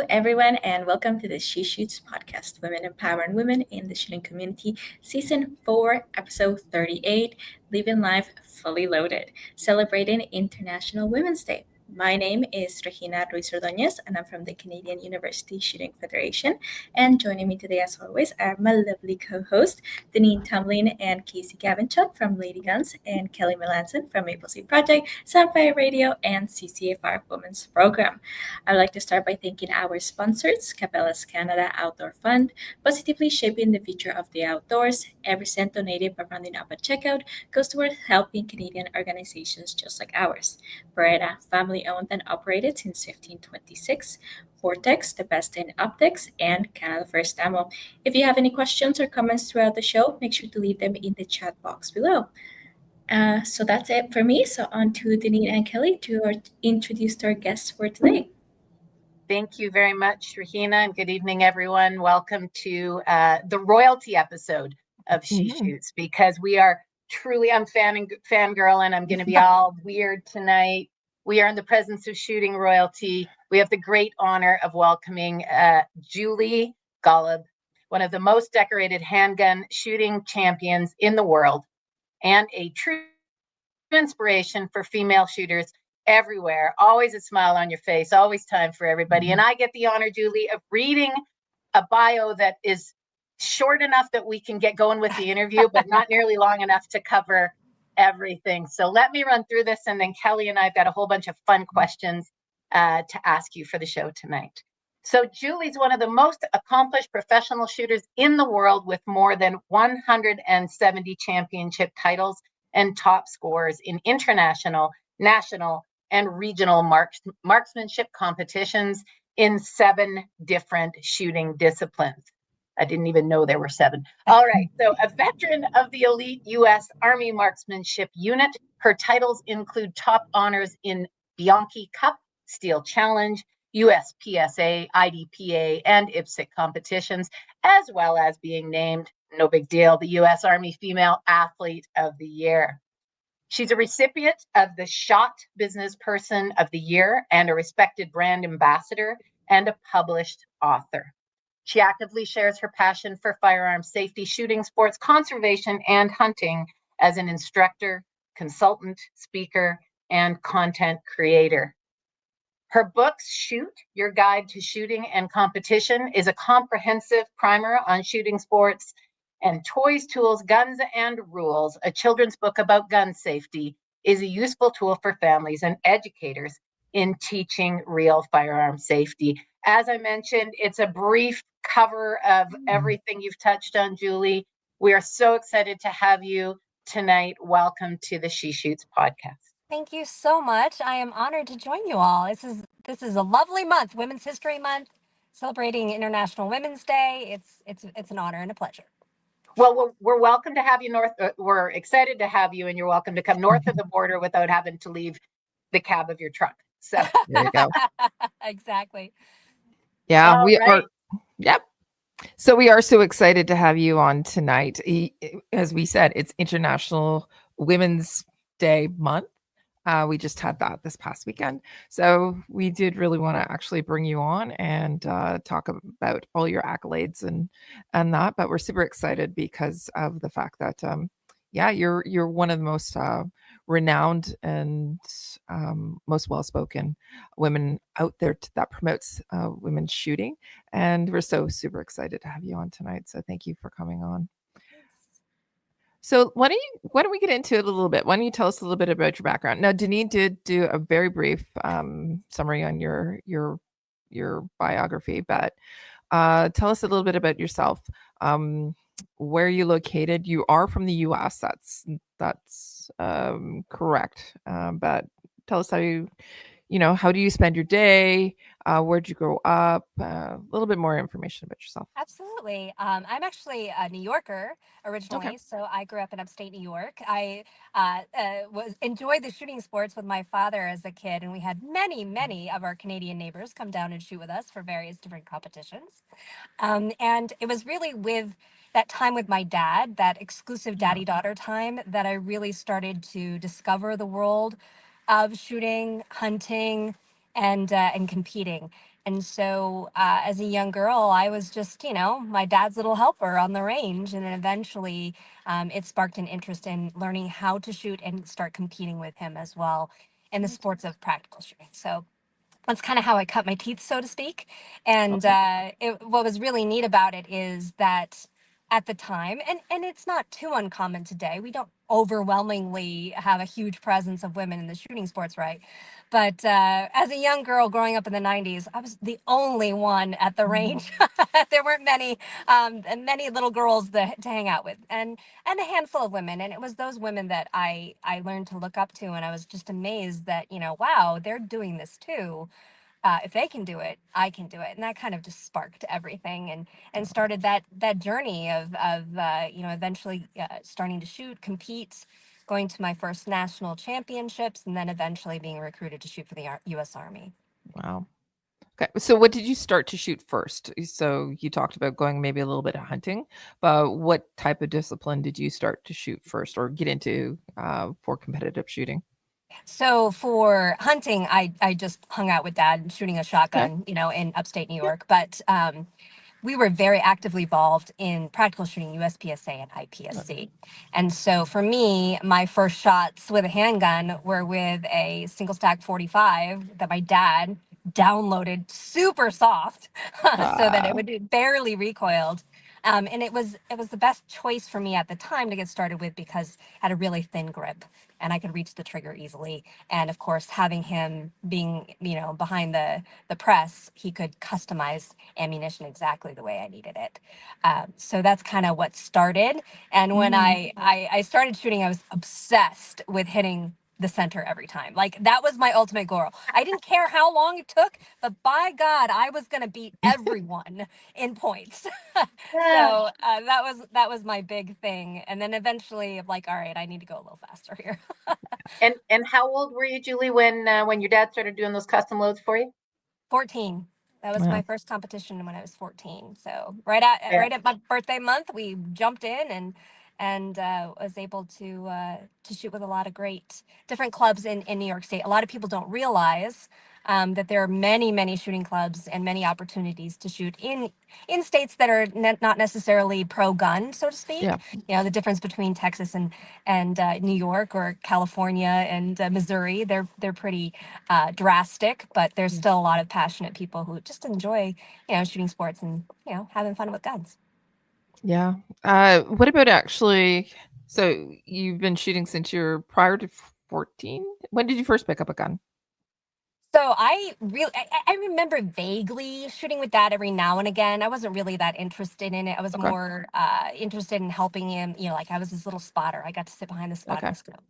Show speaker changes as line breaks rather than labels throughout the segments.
everyone, and welcome to the She Shoots podcast, Women Empowering Women in the Shooting Community, Season 4, Episode 38, Living Life Fully Loaded, celebrating International Women's Day. My name is Regina Ruiz Ordóñez, and I'm from the Canadian University Shooting Federation. And joining me today, as always, are my lovely co-hosts, Deneen Tomlin and Casey Gavinchuk from Lady Guns, and Kelly Melanson from Maple Seed Project, Sunfire Radio, and CCFR Women's Program. I'd like to start by thanking our sponsors, Cabela's Canada Outdoor Fund, positively shaping the future of the outdoors. Every cent donated by rounding up at checkout goes towards helping Canadian organizations just like ours. Beretta, family-owned and operated since 1526. Vortex, the best in optics, and Canada First Ammo. If you have any questions or comments throughout the show, make sure to leave them in the chat box below. So that's it for me. So on to Deneen and Kelly to introduce our guests for today.
Thank you very much, Regina, and good evening, everyone. Welcome to the royalty episode of She Shoots, because we are truly, I'm fangirl, and I'm going to be all weird tonight. We are in the presence of shooting royalty. We have the great honor of welcoming Julie Golob, one of the most decorated handgun shooting champions in the world, and a true inspiration for female shooters everywhere. Always a smile on your face, always time for everybody. And I get the honor, Julie, of reading a bio that is short enough that we can get going with the interview, but not nearly long enough to cover everything. So let me run through this, and then Kelly and I've got a whole bunch of fun questions to ask you for the show tonight. So Julie's one of the most accomplished professional shooters in the world, with more than 170 championship titles and top scores in international, national, and regional marksmanship competitions in 7 different shooting disciplines. I didn't even know there were 7. All right. So a veteran of the elite U.S. Army Marksmanship Unit. Her titles include top honors in Bianchi Cup, Steel Challenge, USPSA, IDPA, and IPSC competitions, as well as being named, no big deal, the U.S. Army Female Athlete of the Year. She's a recipient of the SHOT Business Person of the Year and a respected brand ambassador and a published author. She actively shares her passion for firearm safety, shooting sports, conservation, and hunting as an instructor, consultant, speaker, and content creator. Her books, Shoot, Your Guide to Shooting and Competition, is a comprehensive primer on shooting sports, and Toys, Tools, Guns, and Rules, a children's book about gun safety, is a useful tool for families and educators in teaching real firearm safety. As I mentioned, it's a brief cover of everything you've touched on, Julie. We are so excited to have you tonight. Welcome to the She Shoots podcast.
Thank you so much. I am honored to join you all. This is a lovely month, Women's History Month, celebrating International Women's Day. It's an honor and a pleasure.
Well, we're welcome to have you we're excited to have you, and you're welcome to come north of the border without having to leave the cab of your truck. So
there you go.
Exactly.
Yeah, are. Yep. So we are so excited to have you on tonight. As we said, it's International Women's Day month. We just had that this past weekend. So we did really want to actually bring you on and talk about all your accolades and that. But we're super excited because of the fact that, you're one of the most renowned and most well-spoken women out there that promotes women's shooting. And we're so super excited to have you on tonight. So thank you for coming on. So why don't we get into it a little bit? Why don't you tell us a little bit about your background? Now, Deneen did do a very brief summary on your biography, but tell us a little bit about yourself. Where are you located? You are from the U.S. That's correct. But tell us how how do you spend your day? Where'd you grow up? A little bit more information about yourself.
Absolutely. I'm actually a New Yorker originally, okay. So I grew up in upstate New York. I enjoyed the shooting sports with my father as a kid, and we had many of our Canadian neighbors come down and shoot with us for various different competitions. And it was really with that time with my dad, that exclusive daddy-daughter time, that I really started to discover the world of shooting, hunting, and competing. And so as a young girl, I was just, my dad's little helper on the range. And then eventually it sparked an interest in learning how to shoot and start competing with him as well in the sports of practical shooting. So that's kind of how I cut my teeth, so to speak. And what was really neat about it is that at the time, and it's not too uncommon today, we don't overwhelmingly have a huge presence of women in the shooting sports, right? But as a young girl growing up in the 90s, I was the only one at the range. There weren't many little girls to hang out with, and a handful of women. And it was those women that I learned to look up to. And I was just amazed that, wow, they're doing this too. If they can do it, I can do it. And that kind of just sparked everything and started that journey of eventually starting to shoot, compete, going to my first national championships, and then eventually being recruited to shoot for the U.S. Army.
Wow. Okay. So what did you start to shoot first? So you talked about going maybe a little bit of hunting, but what type of discipline did you start to shoot first or get into for competitive shooting?
So for hunting, I just hung out with dad shooting a shotgun, in upstate New York. But we were very actively involved in practical shooting, USPSA and IPSC. And so for me, my first shots with a handgun were with a single stack 45 that my dad downloaded super soft so that it would barely recoiled. And it was the best choice for me at the time to get started with because it had a really thin grip and I could reach the trigger easily. And of course, having him being, behind the press, he could customize ammunition exactly the way I needed it. So that's kind of what started. And when I started shooting, I was obsessed with hitting the center every time. Like that was my ultimate goal. I didn't care how long it took, but by God, I was going to beat everyone in points. So that was my big thing. And then eventually I'm like, all right, I need to go a little faster here.
And how old were you, Julie, when your dad started doing those custom loads for you?
14. That was
Yeah.
my first competition when I was 14. So right at my birthday month, we jumped in and was able to shoot with a lot of great different clubs in New York State. A lot of people don't realize that there are many shooting clubs and many opportunities to shoot in states that are not necessarily pro-gun, so to speak.
Yeah.
The difference between Texas and New York or California and Missouri, they're pretty drastic, but there's still a lot of passionate people who just enjoy, shooting sports and, having fun with guns.
Yeah. What about actually, so you've been shooting since you're prior to 14? When did you first pick up a gun?
So I remember vaguely shooting with dad every now and again. I wasn't really that interested in it. I was
Okay.
more interested in helping him. Like I was this little spotter. I got to sit behind the spotting scope,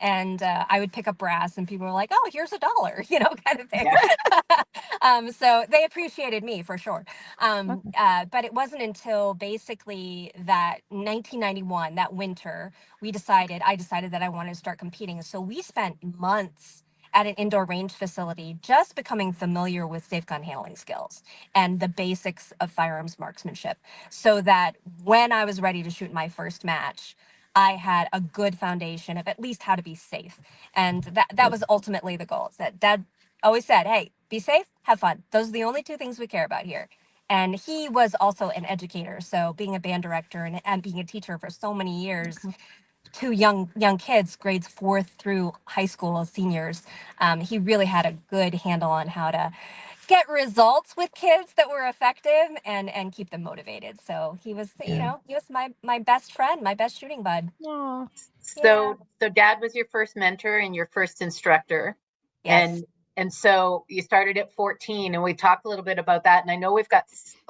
and I would pick up brass, and people were like, "Oh, here's $1," kind of thing.
Yeah.
So they appreciated me for sure. But it wasn't until basically that 1991, that winter, I decided that I wanted to start competing. So we spent months at an indoor range facility, just becoming familiar with safe gun handling skills and the basics of firearms marksmanship, so that when I was ready to shoot my first match, I had a good foundation of at least how to be safe. And that was ultimately the goal. Is that dad always said, hey, be safe, have fun. Those are the only two things we care about here. And he was also an educator. So being a band director and being a teacher for so many years, to young kids, grades 4th through high school seniors. He really had a good handle on how to get results with kids that were effective and keep them motivated. So he was, he was my best friend, my best shooting bud.
Aw.
So dad was your first mentor and your first instructor.
Yes.
And so you started at 14, and we talked a little bit about that. And I know we've got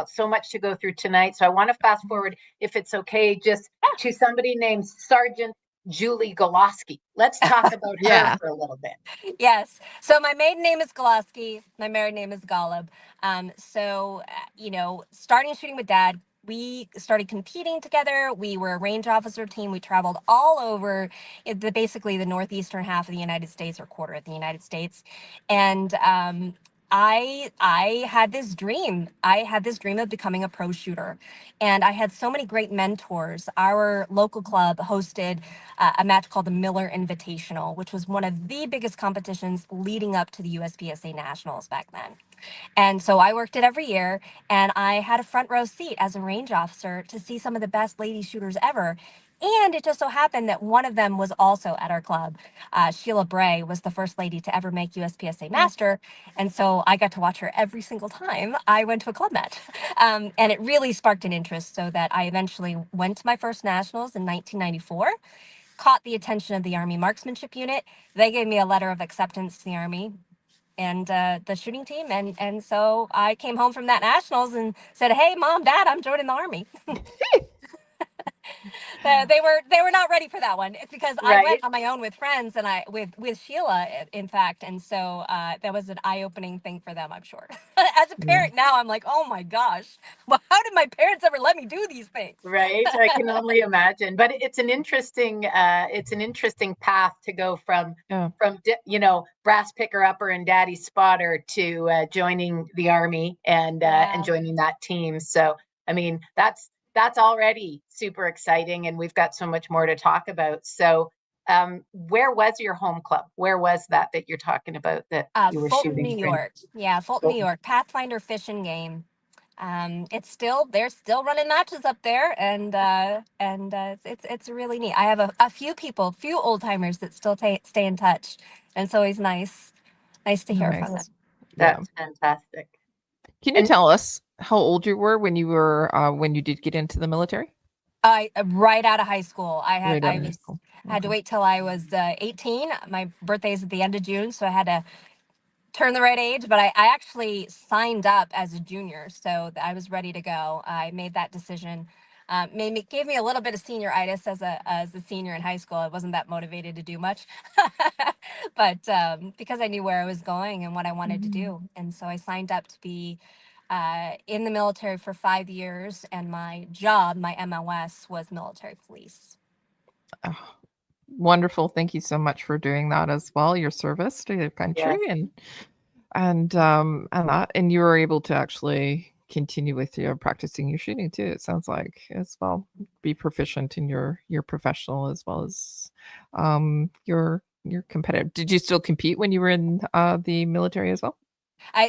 so much to go through tonight. So I want to fast forward, if it's okay, just to somebody named Sergeant Julie Golob. Let's talk about her for a little bit.
Yes. So my maiden name is Golob. My married name is Golob. Starting shooting with dad, we started competing together. We were a range officer team. We traveled all over basically the northeastern half of the United States, or quarter of the United States. And I had this dream. I had this dream of becoming a pro shooter, and I had so many great mentors. Our local club hosted a match called the Miller Invitational, which was one of the biggest competitions leading up to the USPSA Nationals back then. And so I worked it every year, and I had a front row seat as a range officer to see some of the best lady shooters ever. And it just so happened that one of them was also at our club. Sheila Bray was the first lady to ever make USPSA Master. And so I got to watch her every single time I went to a club match. And it really sparked an interest so that I eventually went to my first nationals in 1994, caught the attention of the Army Marksmanship Unit. They gave me a letter of acceptance to the Army and the shooting team. And so I came home from that nationals and said, "Hey, Mom, Dad, I'm joining the Army." They were not ready for that one because I went on my own with friends and with Sheila, in fact. And so that was an eye-opening thing for them, I'm sure. As a parent now, I'm like, oh my gosh, well, how did my parents ever let me do these things?
Right, I can only imagine. But it's an interesting path to go from brass picker upper and daddy spotter to joining the Army and joining that team. So I mean that's already super exciting, and we've got so much more to talk about. So where was your home club? Where was that you're talking about that you were
Fulton,
shooting?
New York. Yeah, Fulton, New York. Pathfinder Fish and Game. They're still running matches up there, and it's really neat. I have a few old timers that still stay in touch, and it's always nice to hear from them.
That's fantastic.
Can you tell us how old you were when you did get into the military?
Right out of high school. I had
Okay.
to wait till I was 18. My birthday is at the end of June, so I had to turn the right age, but I actually signed up as a junior, so I was ready to go. I made that decision. Gave me a little bit of senioritis as a senior in high school. I wasn't that motivated to do much, but because I knew where I was going and what I wanted to do, and so I signed up to be in the military for 5 years, and my job, my MOS, was military police.
Oh, wonderful. Thank you so much for doing that as well. Your service to the country and you were able to actually continue with your practicing your shooting too. It sounds like as well, be proficient in your professional as well as your competitive. Did you still compete when you were in the military as well?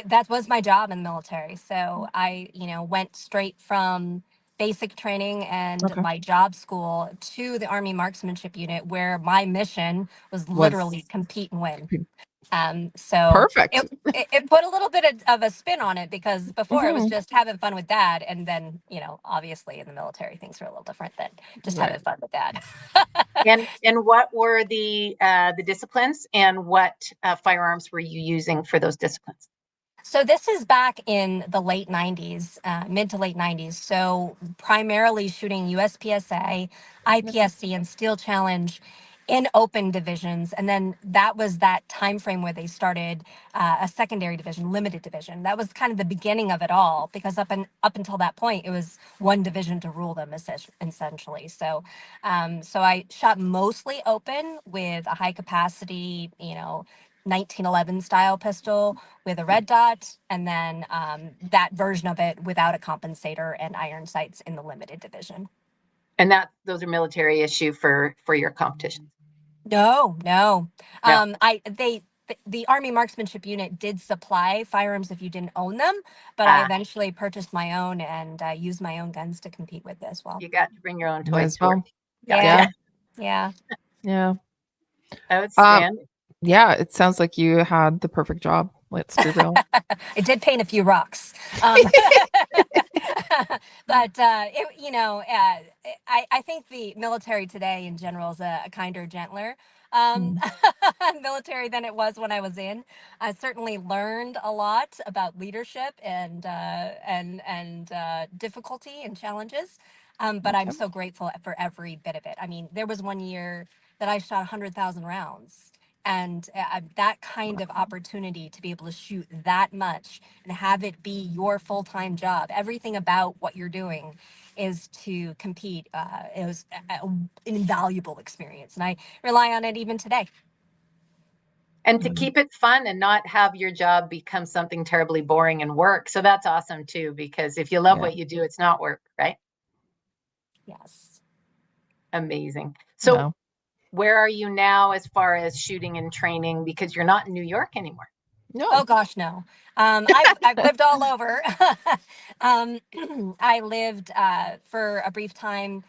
That was my job in the military. So I, went straight from basic training and my job school to the Army Marksmanship Unit, where my mission was literally compete and win. So
perfect.
It put a little bit of a spin on it, because before it was just having fun with Dad, and then obviously in the military things are a little different than just having fun with Dad.
And what were the disciplines, and what firearms were you using for those disciplines?
So this is back in the late 90s, mid to late 90s. So primarily shooting USPSA, IPSC, and Steel Challenge in open divisions. And then that was that time frame where they started a secondary division, limited division. That was kind of the beginning of it all, because up until that point, it was one division to rule them essentially. So I shot mostly open with a high capacity, 1911 style pistol with a red dot, and then that version of it without a compensator and iron sights in the limited division.
And those are military issue for your competitions?
No. The Army Marksmanship Unit did supply firearms if you didn't own them, but I eventually purchased my own and used my own guns to compete with as well.
You got to bring your own toys to work.
Yeah.
Outstanding.
Yeah,
it sounds like you had the perfect job. Let's be real.
I did paint a few rocks. But, I think the military today in general is a kinder, gentler military than it was when I was in. I certainly learned a lot about leadership and difficulty and challenges. But I'm so grateful for every bit of it. I mean, there was one year that I shot 100,000 rounds. And that kind of opportunity to be able to shoot that much and have it be your full-time job, everything about what you're doing is to compete. It was an invaluable experience, and I rely on it even today.
And to keep it fun and not have your job become something terribly boring and work. So that's awesome too, because if you love what you do, it's not work, right?
Yes.
Amazing. So
No.
where are you now as far as shooting and training? Because you're not in New York anymore.
Oh
No.
gosh, no. I've lived all over. I lived for a brief time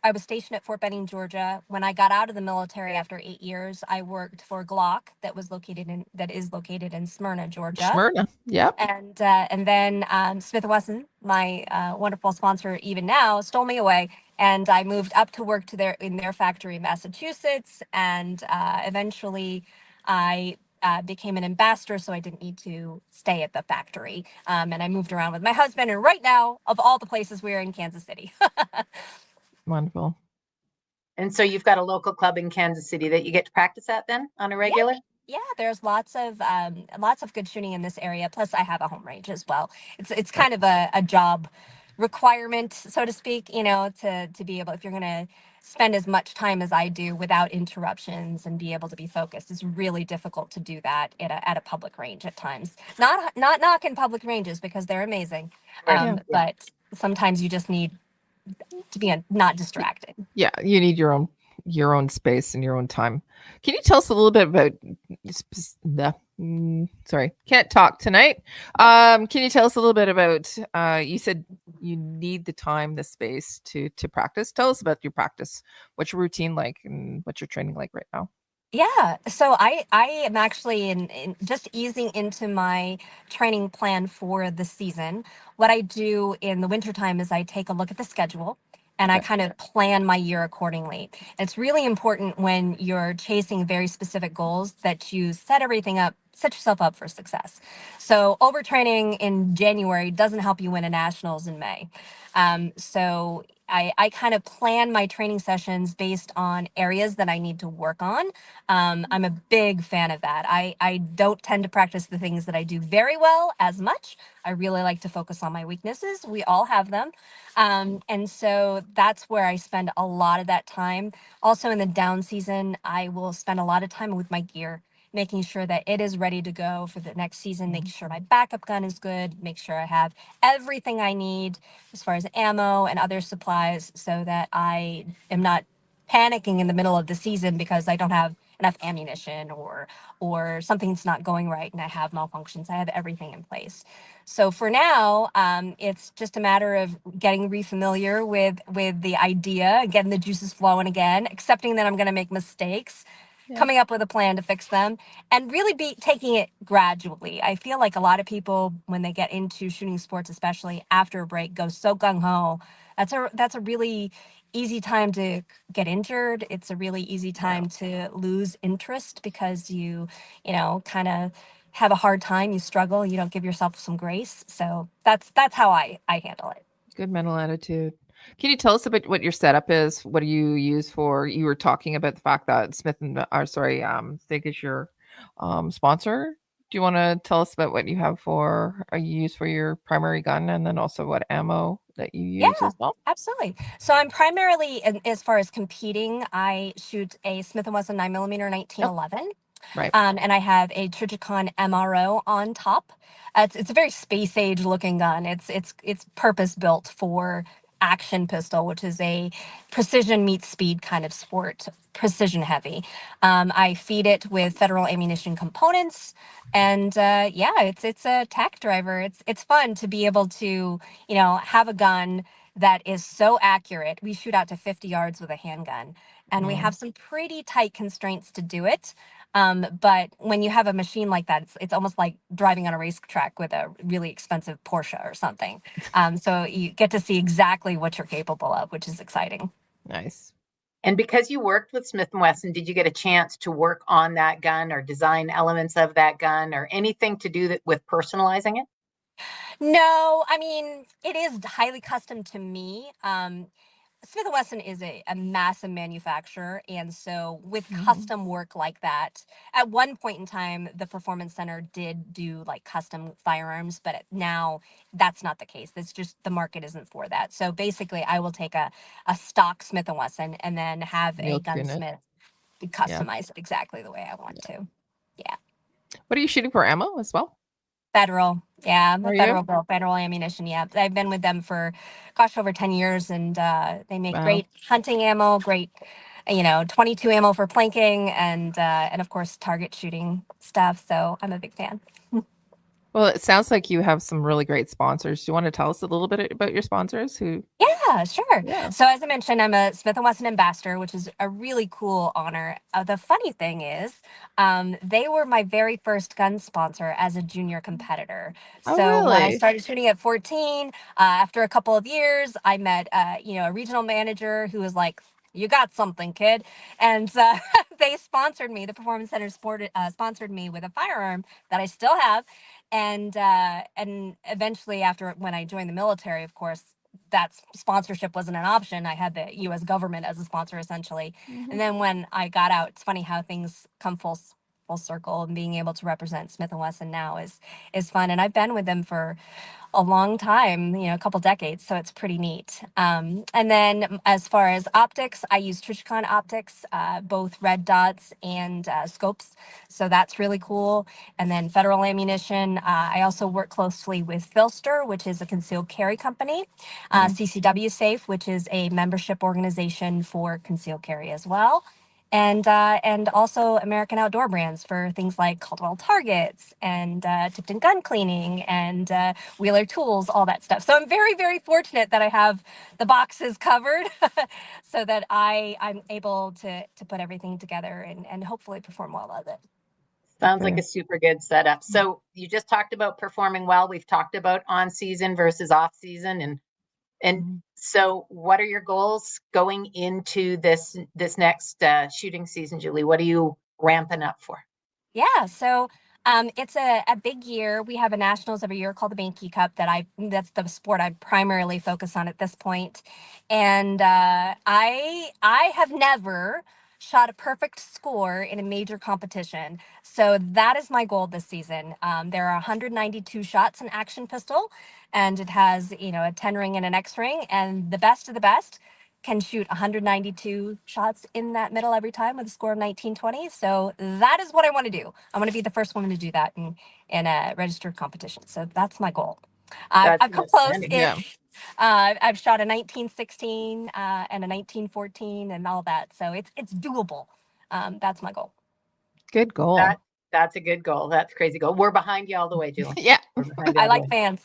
I was stationed at Fort Benning, Georgia. When I got out of the military after 8 years, I worked for Glock that is located in Smyrna, Georgia.
Smyrna. Yep.
And then Smith & Wesson, my wonderful sponsor, even now, stole me away, and I moved up to work in their factory in Massachusetts, and eventually I became an ambassador, so I didn't need to stay at the factory. And I moved around with my husband, and right now, of all the places, we're in Kansas City.
Wonderful.
And so you've got a local club in Kansas City that you get to practice at then on a regular?
Yeah, there's lots of good shooting in this area. Plus, I have a home range as well. It's kind of a job requirement, so to speak. You know, to be able, if you're going to spend as much time as I do without interruptions and be able to be focused, it's really difficult to do that at a public range at times. Not knocking public ranges because they're amazing,
Right.
but sometimes you just need to be not distracted.
Yeah, you need your own space and your own time. Can you tell us a little bit about sorry, can't talk tonight. Can you tell us a little bit about you said you need the time, the space to practice. Tell us about your practice. What's your routine like and what's your training like right now?
Yeah, so I am actually in just easing into my training plan for the season. What I do in the wintertime is I take a look at the schedule and I
Okay.
kind of plan my year accordingly. It's really important when you're chasing very specific goals that you set yourself up for success. So overtraining in January doesn't help you win a nationals in May. So I kind of plan my training sessions based on areas that I need to work on. I'm a big fan of that. I don't tend to practice the things that I do very well as much. I really like to focus on my weaknesses. We all have them. And so that's where I spend a lot of that time. Also in the down season, I will spend a lot of time with my gear, making sure that it is ready to go for the next season, making sure my backup gun is good, make sure I have everything I need as far as ammo and other supplies so that I am not panicking in the middle of the season because I don't have enough ammunition or something's not going right and I have malfunctions. I have everything in place. So for now, it's just a matter of getting refamiliar with the idea, getting the juices flowing again, accepting that I'm going to make mistakes, coming up with a plan to fix them, and really be taking it gradually. I feel like a lot of people, when they get into shooting sports, especially after a break, go so gung-ho. That's a really easy time to get injured. It's a really easy time to lose interest because you kind of have a hard time, you struggle, you don't give yourself some grace. So that's how I handle it.
Good mental attitude. Can you tell us about what your setup is? What do you use for? You were talking about the fact that Sig is your sponsor. Do you want to tell us about what you have you use for your primary gun, and then also what ammo that you use as well?
Absolutely. So I'm primarily, as far as competing, I shoot a Smith & Wesson 9mm 1911.
Right.
And I have a Trijicon MRO on top. It's a very space age looking gun. It's purpose built for action pistol, which is a precision meets speed kind of sport, precision heavy. I feed it with Federal ammunition components, and it's a tack driver. It's fun to be able to have a gun that is so accurate. We shoot out to 50 yards with a handgun, and we have some pretty tight constraints to do it. But when you have a machine like that, it's almost like driving on a racetrack with a really expensive Porsche or something. So you get to see exactly what you're capable of, which is exciting.
Nice.
And because you worked with Smith & Wesson, did you get a chance to work on that gun or design elements of that gun or anything to do with personalizing it?
No, I mean, it is highly custom to me. Smith & Wesson is a massive manufacturer, and so with custom work like that, at one point in time, the Performance Center did do like custom firearms, but now that's not the case. It's just the market isn't for that. So basically, I will take a stock Smith & Wesson and then have a
You'll tune it.
gunsmith customize it exactly the way I want to. Yeah.
What are you shooting for, ammo as well?
Federal. Yeah, I'm a
Are
federal
you?
bill, federal ammunition. Yeah. I've been with them for, over 10 years, and they make
Wow.
great hunting ammo, great, 22 ammo for planking, and of course, target shooting stuff. So I'm a big fan.
Well, it sounds like you have some really great sponsors. Do you want to tell us a little bit about your sponsors?
Yeah, sure.
Yeah.
So as I mentioned, I'm a Smith & Wesson ambassador, which is a really cool honor. The funny thing is, they were my very first gun sponsor as a junior competitor.
Oh,
So when I
really?
started shooting at 14, after a couple of years, I met, a regional manager who was like, "You got something, kid," and they sponsored me. The Performance Center sponsored me with a firearm that I still have, and eventually, after when I joined the military, of course, that sponsorship wasn't an option. I had the U.S. government as a sponsor, essentially.
Mhm.
And then when I got out, it's funny how things come full circle, and being able to represent Smith & Wesson now is fun. And I've been with them for a long time, a couple decades, so it's pretty neat. And then as far as optics, I use Trijicon optics, both red dots and scopes, so that's really cool. And then federal ammunition, I also work closely with Filster, which is a concealed carry company, CCW Safe, which is a membership organization for concealed carry as well, and also American Outdoor Brands for things like Caldwell Targets and Tipton Gun Cleaning and Wheeler Tools, all that stuff. So I'm very, very fortunate that I have the boxes covered so that I'm able to put everything together and hopefully perform well with it.
Sounds like a super good setup. So you just talked about performing well. We've talked about on season versus off season, and so what are your goals going into this next shooting season, Julie? What are you ramping up for?
Yeah, so it's a big year. We have a nationals every year called the Bianchi Cup that's the sport I primarily focus on at this point. And I have never shot a perfect score in a major competition. So that is my goal this season. There are 192 shots in action pistol, and it has, a 10 ring and an X ring, and the best of the best can shoot 192 shots in that middle every time with a score of 1920. So that is what I want to do. I want to be the first woman to do that in a registered competition. So that's my goal. I've come close.
Yeah.
I've shot a 1916 and a 1914 and all that. So it's doable. That's my goal.
Good goal.
That's a good goal. That's a crazy goal. We're behind you all the way, Julie.
Yeah.
I like fans.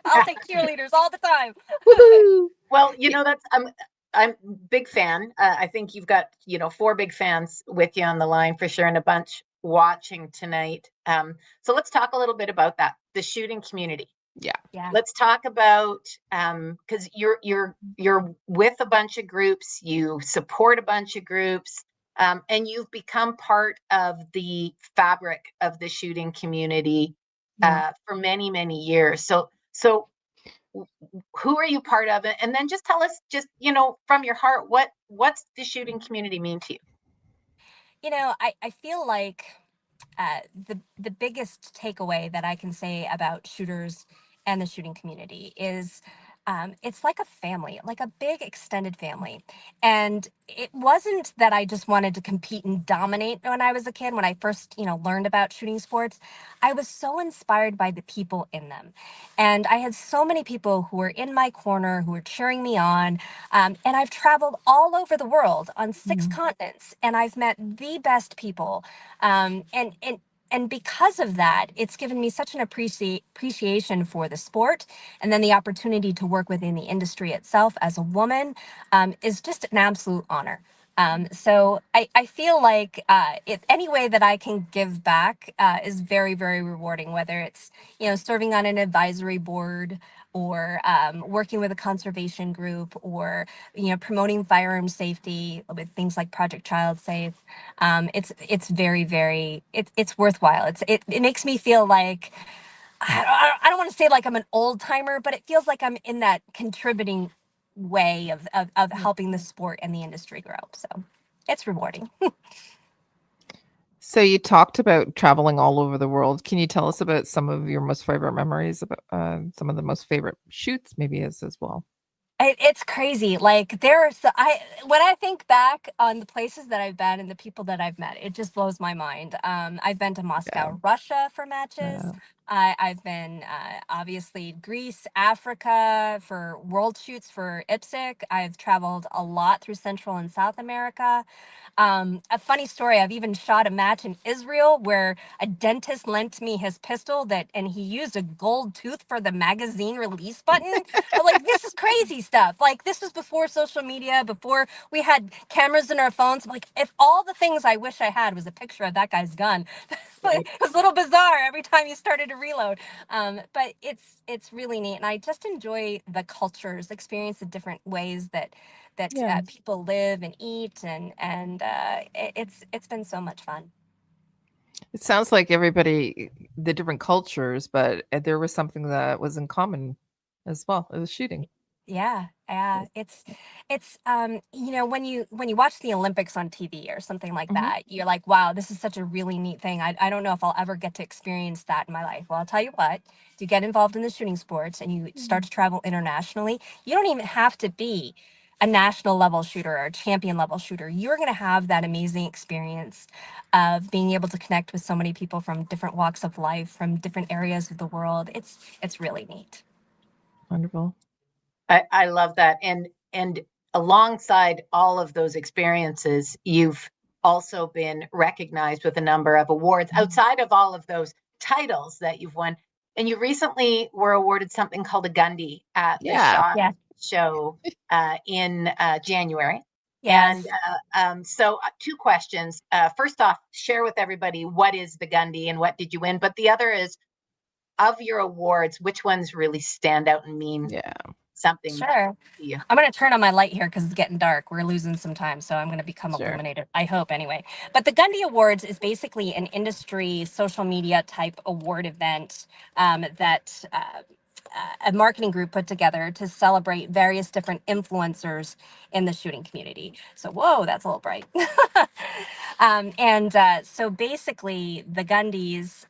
I'll take cheerleaders all the time.
Woohoo!
Well, that's I'm big fan. I think you've got 4 big fans with you on the line for sure, and a bunch watching tonight. So let's talk a little bit about that, the shooting community.
Yeah.
Let's talk about because you're with a bunch of groups, you support a bunch of groups, and you've become part of the fabric of the shooting community for many, many years. So who are you part of? And then just tell us, just from your heart, what's the shooting community mean to you?
I feel like the biggest takeaway that I can say about shooters and the shooting community is it's like a family, like a big extended family. And it wasn't that I just wanted to compete and dominate when I was a kid. When I first, learned about shooting sports, I was so inspired by the people in them. And I had so many people who were in my corner, who were cheering me on. And I've traveled all over the world on 6 continents, and I've met the best people. And because of that, it's given me such an appreciation for the sport, and then the opportunity to work within the industry itself as a woman is just an absolute honor. So I feel like any way that I can give back is very, very rewarding, whether it's, serving on an advisory board, or working with a conservation group, or, promoting firearm safety with things like Project Child Safe. It's very, very, it's worthwhile. It makes me feel like, I don't want to say like I'm an old timer, but it feels like I'm in that contributing way of helping the sport and the industry grow. So it's rewarding.
So you talked about traveling all over the world. Can you tell us about some of your most favorite memories, about some of the most favorite shoots maybe as well?
It's crazy. Like when I think back on the places that I've been and the people that I've met, it just blows my mind. I've been to Moscow, Russia for matches. I've been obviously Greece, Africa for world shoots for IPSC. I've traveled a lot through Central and South America. A funny story, I've even shot a match in Israel where a dentist lent me his pistol and he used a gold tooth for the magazine release button. I'm like, this is crazy stuff. Like, this was before social media, before we had cameras in our phones. I'm like, if all the things I wish I had was a picture of that guy's gun, it was a little bizarre every time you started to reload. But it's really neat. And I just enjoy the cultures, experience the different ways that people live and eat, and it's been so much fun.
It sounds like everybody, the different cultures, but there was something that was in common as well. It was shooting.
Yeah, it's when you watch the Olympics on TV or something like that, you're like, wow, this is such a really neat thing. I don't know if I'll ever get to experience that in my life. Well, I'll tell you what, if you get involved in the shooting sports and you start to travel internationally, you don't even have to be a national level shooter or a champion level shooter. You're going to have that amazing experience of being able to connect with so many people from different walks of life, from different areas of the world. It's really neat.
Wonderful.
I love that. And alongside all of those experiences, you've also been recognized with a number of awards outside of all of those titles that you've won. And you recently were awarded something called a Gundy at the SHOT Show in January.
Yes.
And so 2 questions. First off, share with everybody, what is the Gundy and what did you win? But the other is, of your awards, which ones really stand out and mean something?
Sure.
Yeah.
I'm going to turn on my light here because it's getting dark. We're losing some time, so I'm going to become illuminated. I hope, anyway. But the Gundy Awards is basically an industry social media type award event that a marketing group put together to celebrate various different influencers in the shooting community. So, whoa, that's a little bright. So basically, the Gundys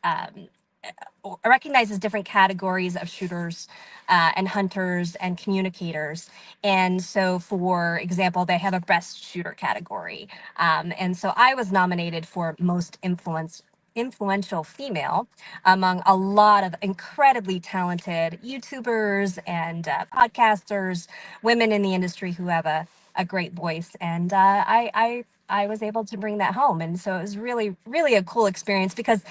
recognizes different categories of shooters and hunters and communicators. And so, for example, they have a best shooter category. And so I was nominated for most influential female among a lot of incredibly talented YouTubers and podcasters, women in the industry who have a great voice. And I was able to bring that home. And so it was really, really a cool experience because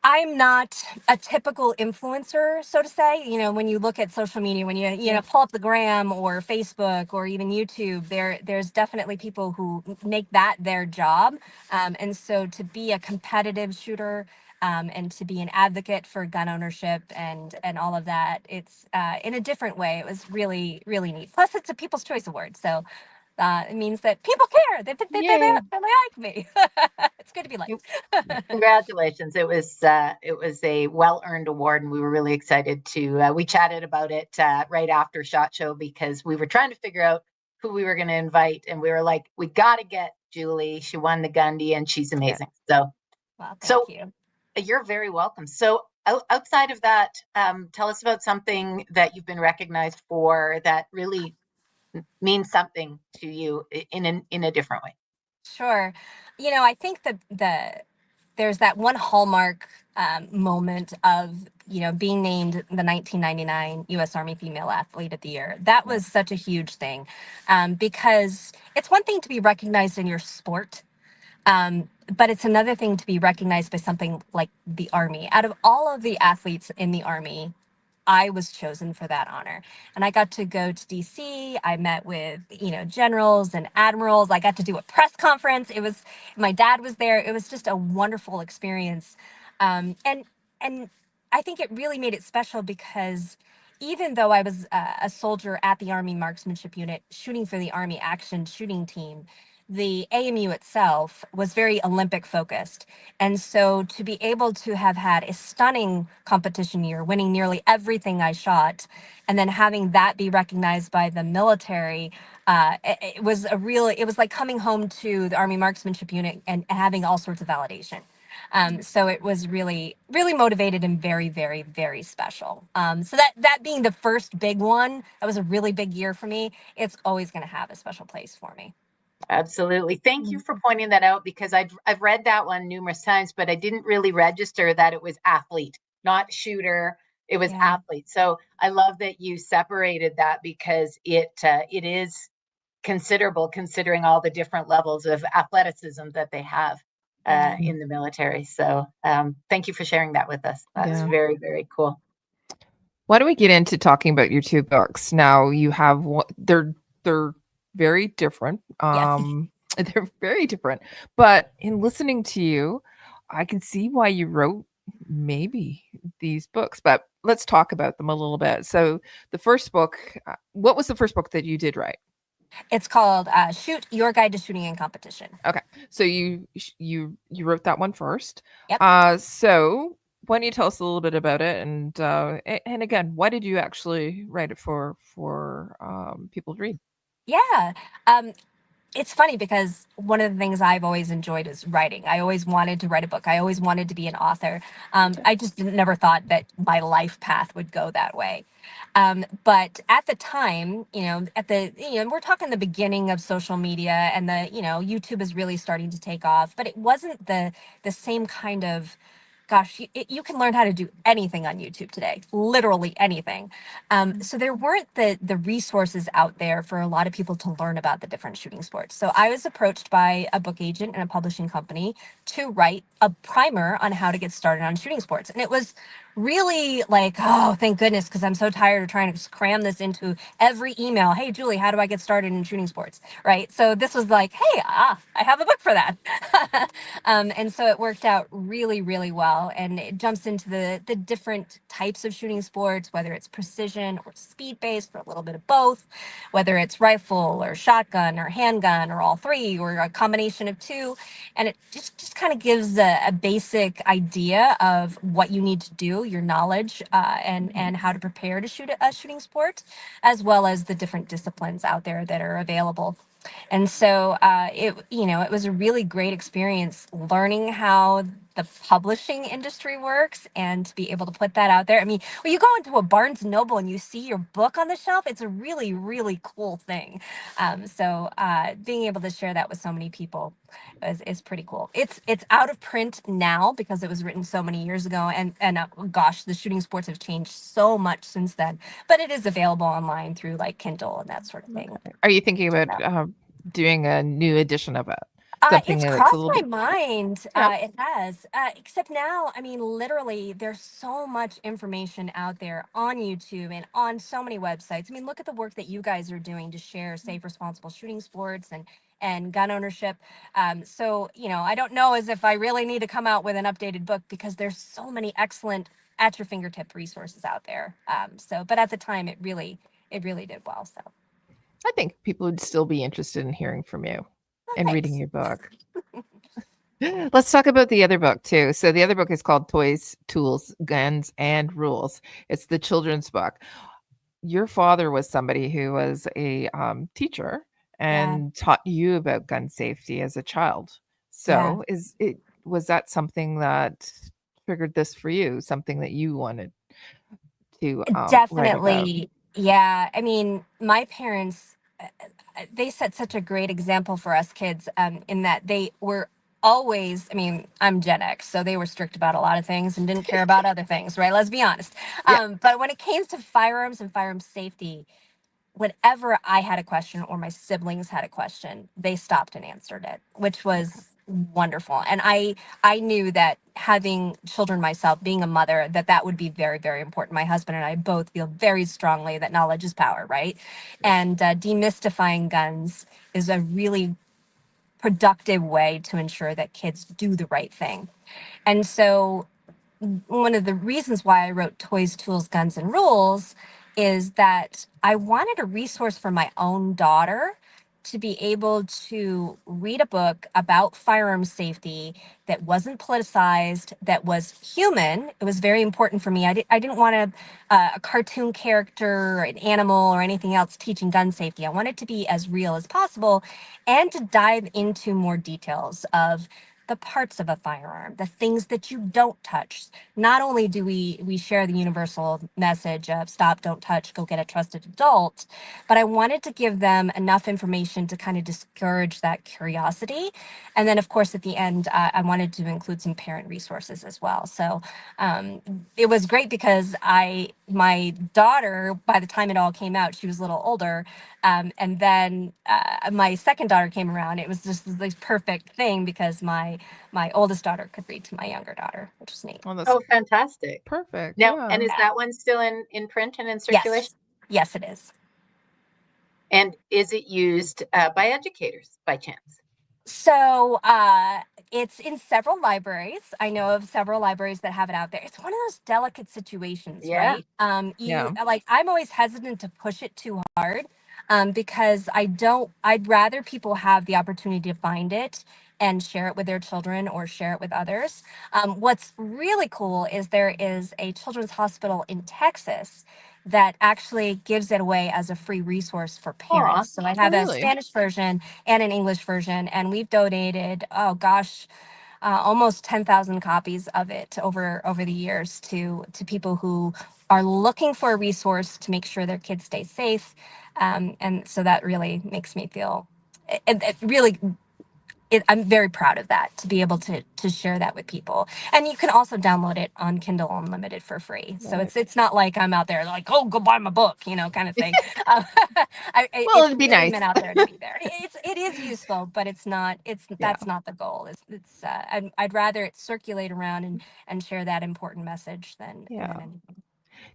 I'm not a typical influencer, so to say. You know, when you look at social media, when you pull up the gram or Facebook or even YouTube, there's definitely people who make that their job. And so to be a competitive shooter and to be an advocate for gun ownership and all of that, it's in a different way. It was really, really neat. Plus, it's a People's Choice Award, so it means that people care. They like me. It's good to be liked.
Congratulations. It was a well-earned award, and we were really excited to we chatted about it right after SHOT Show because we were trying to figure out who we were going to invite, and we were like, we got to get Julie. She won the Gundy and she's amazing. So
thank you.
You're very welcome. So outside of that, tell us about something that you've been recognized for that really means something to you in a different way.
Sure. You know, I think there's that one hallmark moment of, being named the 1999 U.S. Army Female Athlete of the Year. That was such a huge thing because it's one thing to be recognized in your sport, but it's another thing to be recognized by something like the Army. Out of all of the athletes in the Army, I was chosen for that honor. And I got to go to DC. I met with, generals and admirals. I got to do a press conference. My dad was there. It was just a wonderful experience. And I think it really made it special because even though I was a soldier at the Army Marksmanship Unit shooting for the Army Action Shooting Team, the AMU itself was very Olympic focused. And so to be able to have had a stunning competition year, winning nearly everything I shot, and then having that be recognized by the military, it was like coming home to the Army Marksmanship Unit and having all sorts of validation. So it was really, really motivated and very, very, very special. So that being the first big one, that was a really big year for me. It's always going to have a special place for me.
Absolutely. Thank you for pointing that out, because I've read that one numerous times, but I didn't really register that it was athlete, not shooter. It was athlete. So I love that you separated that, because it is considerable, considering all the different levels of athleticism that they have in the military. So thank you for sharing that with us. That's very, very cool.
Why don't we get into talking about your two books? Now you have they're very different. They're very different. But in listening to you, I can see why you wrote maybe these books. But let's talk about them a little bit. So the first book, what was the first book that you did write?
It's called Shoot, Your Guide to Shooting in Competition.
Okay. So you wrote that one first.
Yep.
So why don't you tell us a little bit about it? And again, why did you actually write it for people to read?
Yeah. It's funny because one of the things I've always enjoyed is writing. I always wanted to write a book. I always wanted to be an author. I just never thought that my life path would go that way. But at the time, we're talking the beginning of social media, and YouTube is really starting to take off, but it wasn't the same kind of, gosh, you can learn how to do anything on YouTube today, literally anything. So there weren't the resources out there for a lot of people to learn about the different shooting sports. So I was approached by a book agent and a publishing company to write a primer on how to get started on shooting sports. And it was really like, oh, thank goodness, because I'm so tired of trying to cram this into every email. Hey, Julie, how do I get started in shooting sports? Right. So this was like, hey, I have a book for that. And so it worked out really, really well. And it jumps into the different types of shooting sports, whether it's precision or speed based, or a little bit of both, whether it's rifle or shotgun or handgun or all three or a combination of two. And it just kind of gives a basic idea of what you need to do, your knowledge, and how to prepare to shoot a shooting sport, as well as the different disciplines out there that are available. And so it was a really great experience learning how the publishing industry works, and to be able to put that out there. I mean, when you go into a Barnes and Noble and you see your book on the shelf, it's a really, really cool thing. So being able to share that with so many people is pretty cool. It's out of print now because it was written so many years ago, and gosh, the shooting sports have changed so much since then. But it is available online through like Kindle and that sort of thing.
Are you thinking about doing a new edition of it?
It's crossed my mind. It has. Except now, I mean, literally, there's so much information out there on YouTube and on so many websites. I mean, look at the work that you guys are doing to share safe, responsible shooting sports and gun ownership. So, I don't know as if I really need to come out with an updated book, because there's so many excellent at your fingertip resources out there. But at the time, it really did well. So
I think people would still be interested in hearing from you and reading your book. Let's talk about the other book too. So the other book is called Toys, Tools, Guns, and Rules. It's the children's book. Your father was somebody who was a teacher and taught you about gun safety as a child. So was that something that triggered this for you? Something that you wanted to
definitely, yeah. I mean, my parents, they set such a great example for us kids, in that they were always, I mean, I'm Gen X, so they were strict about a lot of things and didn't care about other things, right? Let's be honest. But when it came to firearms and firearm safety, whenever I had a question or my siblings had a question, they stopped and answered it, which was wonderful. And I knew that, having children myself, being a mother, that would be very, very important. My husband and I both feel very strongly that knowledge is power, right? And demystifying guns is a really productive way to ensure that kids do the right thing. And so one of the reasons why I wrote Toys, Tools, Guns, and Rules is that I wanted a resource for my own daughter to be able to read a book about firearm safety that wasn't politicized, that was human. It was very important for me. I didn't want a cartoon character or an animal or anything else teaching gun safety. I wanted it to be as real as possible, and to dive into more details of the parts of a firearm, the things that you don't touch. Not only do we share the universal message of stop, don't touch, go get a trusted adult, but I wanted to give them enough information to kind of discourage that curiosity. And then, of course, at the end, I wanted to include some parent resources as well. So it was great because my daughter, by the time it all came out, she was a little older. And then my second daughter came around. It was just this perfect thing because my oldest daughter could read to my younger daughter, which was neat.
Oh, fantastic.
Perfect.
Now,
Yeah.
and is that one still in print and in circulation?
Yes, it is.
And is it used by educators by chance?
So it's in several libraries. I know of several libraries that have it out there. It's one of those delicate situations, right? Like, I'm always hesitant to push it too hard because I'd rather people have the opportunity to find it and share it with their children or share it with others. What's really cool is there is a children's hospital in Texas that actually gives it away as a free resource for parents. So I have a Spanish version and an English version, and we've donated, almost 10,000 copies of it over the years to people who are looking for a resource to make sure their kids stay safe. And so that really makes me feel I'm very proud of that, to be able to share that with people. And you can also download it on Kindle Unlimited for free. So it's not like I'm out there like, oh, go buy my book, kind of thing.
It'd be nice.
Meant out there to be there. It is useful, but it's not. That's not the goal. I'd rather it circulate around and share that important message than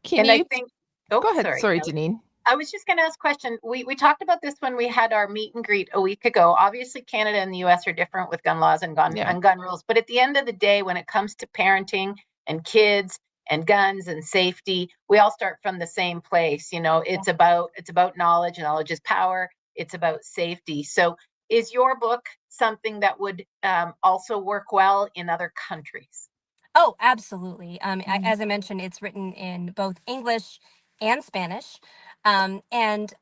anything.
Go ahead. Sorry, Janine.
I was just going to ask a question. We talked about this when we had our meet and greet a week ago. Obviously, Canada and the US are different with gun laws and gun rules. But at the end of the day, when it comes to parenting and kids and guns and safety, we all start from the same place. It's about knowledge. Knowledge is power. It's about safety. So is your book something that would also work well in other countries?
Oh, absolutely. As I mentioned, it's written in both English and Spanish. And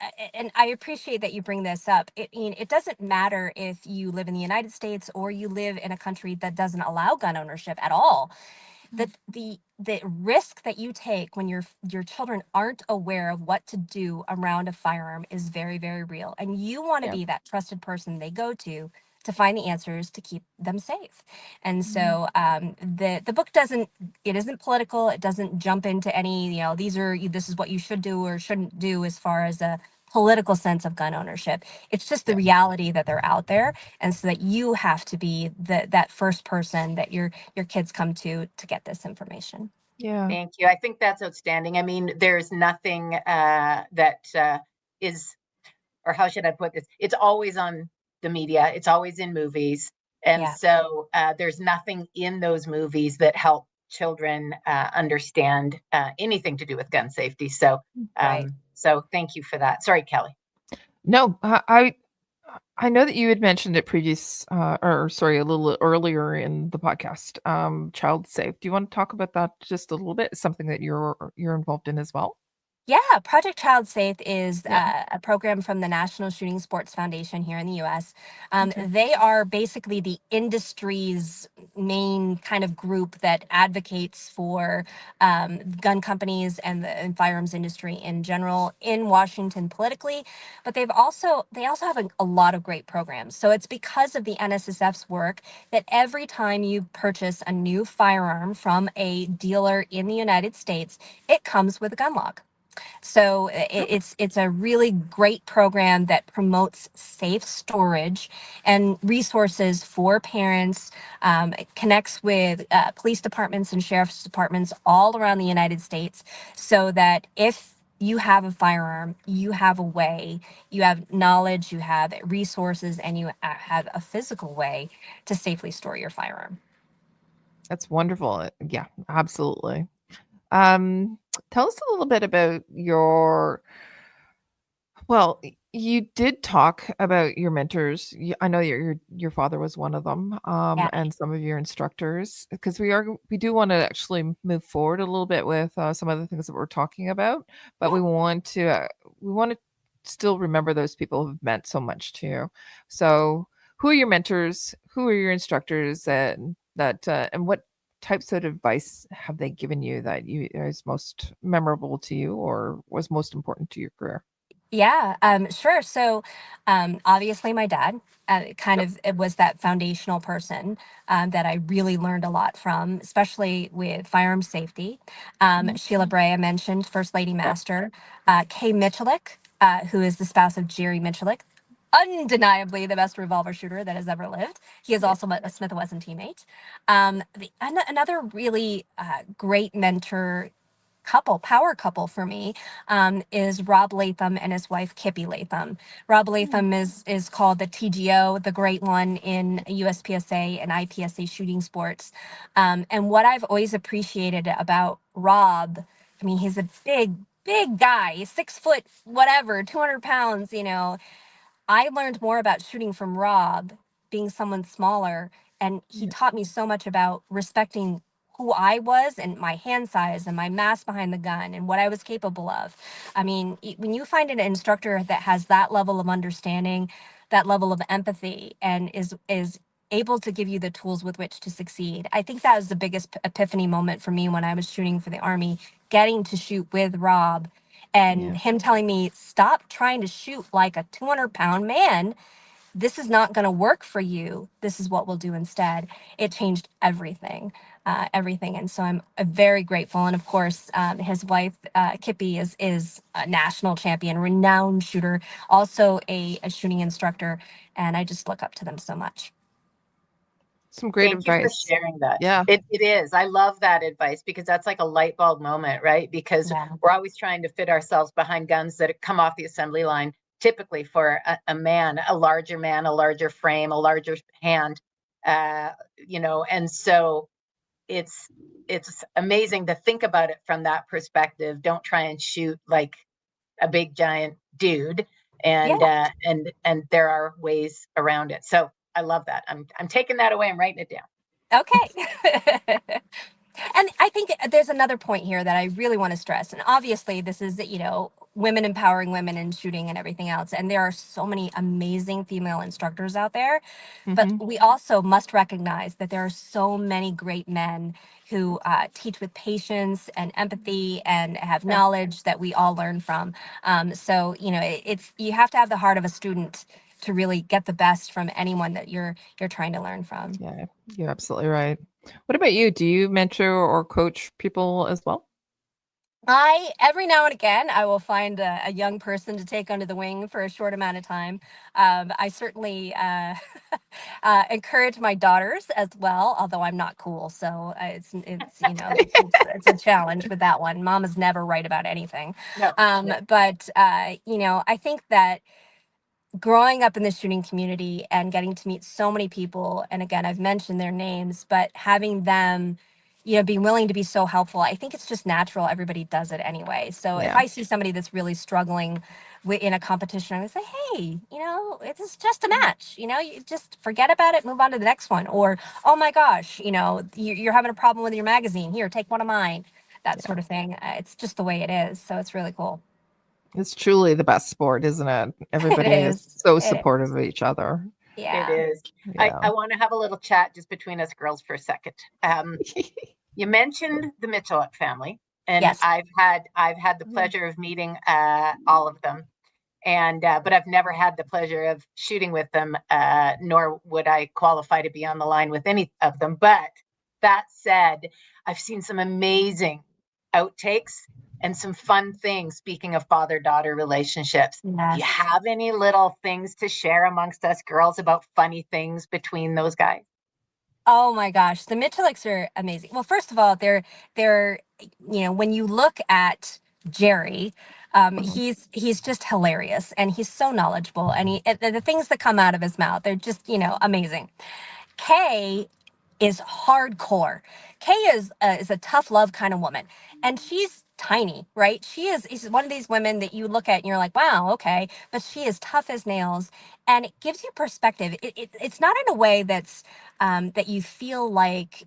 I appreciate that you bring this up. It doesn't matter if you live in the United States or you live in a country that doesn't allow gun ownership at all. The risk that you take when your children aren't aware of what to do around a firearm is very, very real. And you want to be that trusted person they go to find the answers to keep them safe. And so the book isn't political. It doesn't jump into any, this is what you should do or shouldn't do as far as a political sense of gun ownership. It's just the reality that they're out there. And so that you have to be that first person that your kids come to get this information.
Yeah.
Thank you. I think that's outstanding. I mean, there's nothing that is, or how should I put this? It's always on the media. It's always in movies. And so there's nothing in those movies that help children understand anything to do with gun safety. So, so thank you for that. Sorry, Kelly.
No, I know that you had mentioned it a little earlier in the podcast, Child Safe. Do you want to talk about that just a little bit? It's something that you're involved in as well?
Yeah, Project Child Safe is a program from the National Shooting Sports Foundation here in the U.S. They are basically the industry's main kind of group that advocates for gun companies and the firearms industry in general in Washington politically. But they also have a lot of great programs. So it's because of the NSSF's work that every time you purchase a new firearm from a dealer in the United States, it comes with a gun log. So it's a really great program that promotes safe storage and resources for parents. It connects with police departments and sheriff's departments all around the United States so that if you have a firearm, you have a way, you have knowledge, you have resources, and you have a physical way to safely store your firearm.
That's wonderful. Yeah, absolutely. Tell us a little bit about you did talk about your mentors. I know your father was one of them, and some of your instructors, because we do want to actually move forward a little bit with some of the things that we're talking about, but we want to still remember those people who've meant so much to you. So who are your mentors? Who are your instructors? And what types of advice have they given you that is most memorable to you or was most important to your career?
Yeah, sure. So, obviously, my dad it was that foundational person that I really learned a lot from, especially with firearm safety. Sheila Bray, I mentioned, First Lady Master. Kay Michalik, who is the spouse of Jerry Michalik, undeniably the best revolver shooter that has ever lived. He is also a Smith & Wesson teammate. Another really great mentor power couple for me, is Rob Latham and his wife Kippy Latham. Rob Latham is called the TGO, the great one in USPSA and IPSC shooting sports. And what I've always appreciated about Rob, I mean, he's a big guy, 6 foot, whatever, 200 pounds, I learned more about shooting from Rob, being someone smaller, and he taught me so much about respecting who I was and my hand size and my mass behind the gun and what I was capable of. I mean, when you find an instructor that has that level of understanding, that level of empathy, and is able to give you the tools with which to succeed, I think that was the biggest epiphany moment for me when I was shooting for the Army, getting to shoot with Rob and him telling me, stop trying to shoot like a 200-pound man. This is not going to work for you. This is what we'll do instead. It changed everything, everything. And so I'm very grateful. And of course, his wife, Kippy, is a national champion, renowned shooter, also a shooting instructor. And I just look up to them so much.
Some great
advice.
Thank
you for sharing that.
Yeah.
It is. I love that advice because that's like a light bulb moment, right? Because we're always trying to fit ourselves behind guns that come off the assembly line, typically for a man, a larger frame, a larger hand, and so it's amazing to think about it from that perspective. Don't try and shoot like a big giant dude, and there are ways around it. So I love that. I'm taking that away. I'm writing it down.
Okay. And I think there's another point here that I really want to stress. And obviously, this is, women empowering women in shooting and everything else. And there are so many amazing female instructors out there. But we also must recognize that there are so many great men who teach with patience and empathy and have knowledge that we all learn from. So, it's you have to have the heart of a student to really get the best from anyone that you're trying to learn from.
Yeah, you're absolutely right. What about you? Do you mentor or coach people as well?
Every now and again, I will find a young person to take under the wing for a short amount of time. I certainly encourage my daughters as well, although I'm not cool. So it's it's a challenge with that one. Mom is never right about anything.
No.
But I think that growing up in the shooting community and getting to meet so many people, and again, I've mentioned their names, but having them, being willing to be so helpful, I think it's just natural. Everybody does it anyway. So if I see somebody that's really struggling in a competition, I would say, hey, it's just a match. You just forget about it, move on to the next one. Or, oh my gosh, you're having a problem with your magazine. Here, take one of mine. That sort of thing. It's just the way it is. So it's really cool.
It's truly the best sport, isn't it? Everybody is so supportive of each other.
Yeah,
it is. Yeah. I want to have a little chat just between us girls for a second. You mentioned the Michalik family, and
yes.
I've had the pleasure of meeting all of them, and but I've never had the pleasure of shooting with them, nor would I qualify to be on the line with any of them. But that said, I've seen some amazing outtakes and some fun things. Speaking of father-daughter relationships, do you have any little things to share amongst us girls about funny things between those guys?
Oh my gosh, the Michaliks are amazing. Well, first of all, they're when you look at Jerry, he's just hilarious, and he's so knowledgeable, and the things that come out of his mouth, they're just amazing. Kay is hardcore. Kay is a tough love kind of woman, and she's tiny, right? She's one of these women that you look at and you're like, wow, okay, but she is tough as nails, and it gives you perspective. It's not in a way that's that you feel like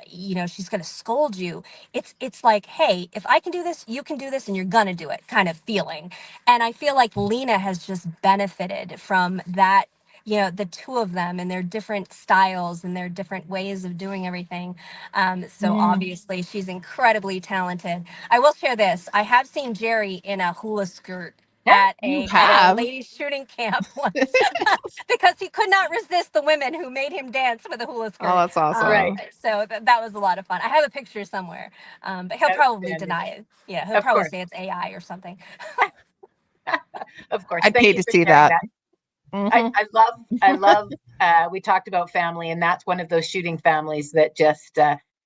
she's going to scold you. It's like, hey, if I can do this, you can do this, and you're gonna do it kind of feeling. And I feel like Lena has just benefited from that the two of them and their different styles and their different ways of doing everything. So obviously she's incredibly talented. I will share this. I have seen Jerry in a hula skirt at a ladies shooting camp once because he could not resist the women who made him dance with a hula skirt.
Oh, that's awesome.
So that was a lot of fun. I have a picture somewhere, but he'll probably deny it. Yeah, he'll probably say it's AI or something.
Of course.
I'd pay to see that.
I love, we talked about family, and that's one of those shooting families that just,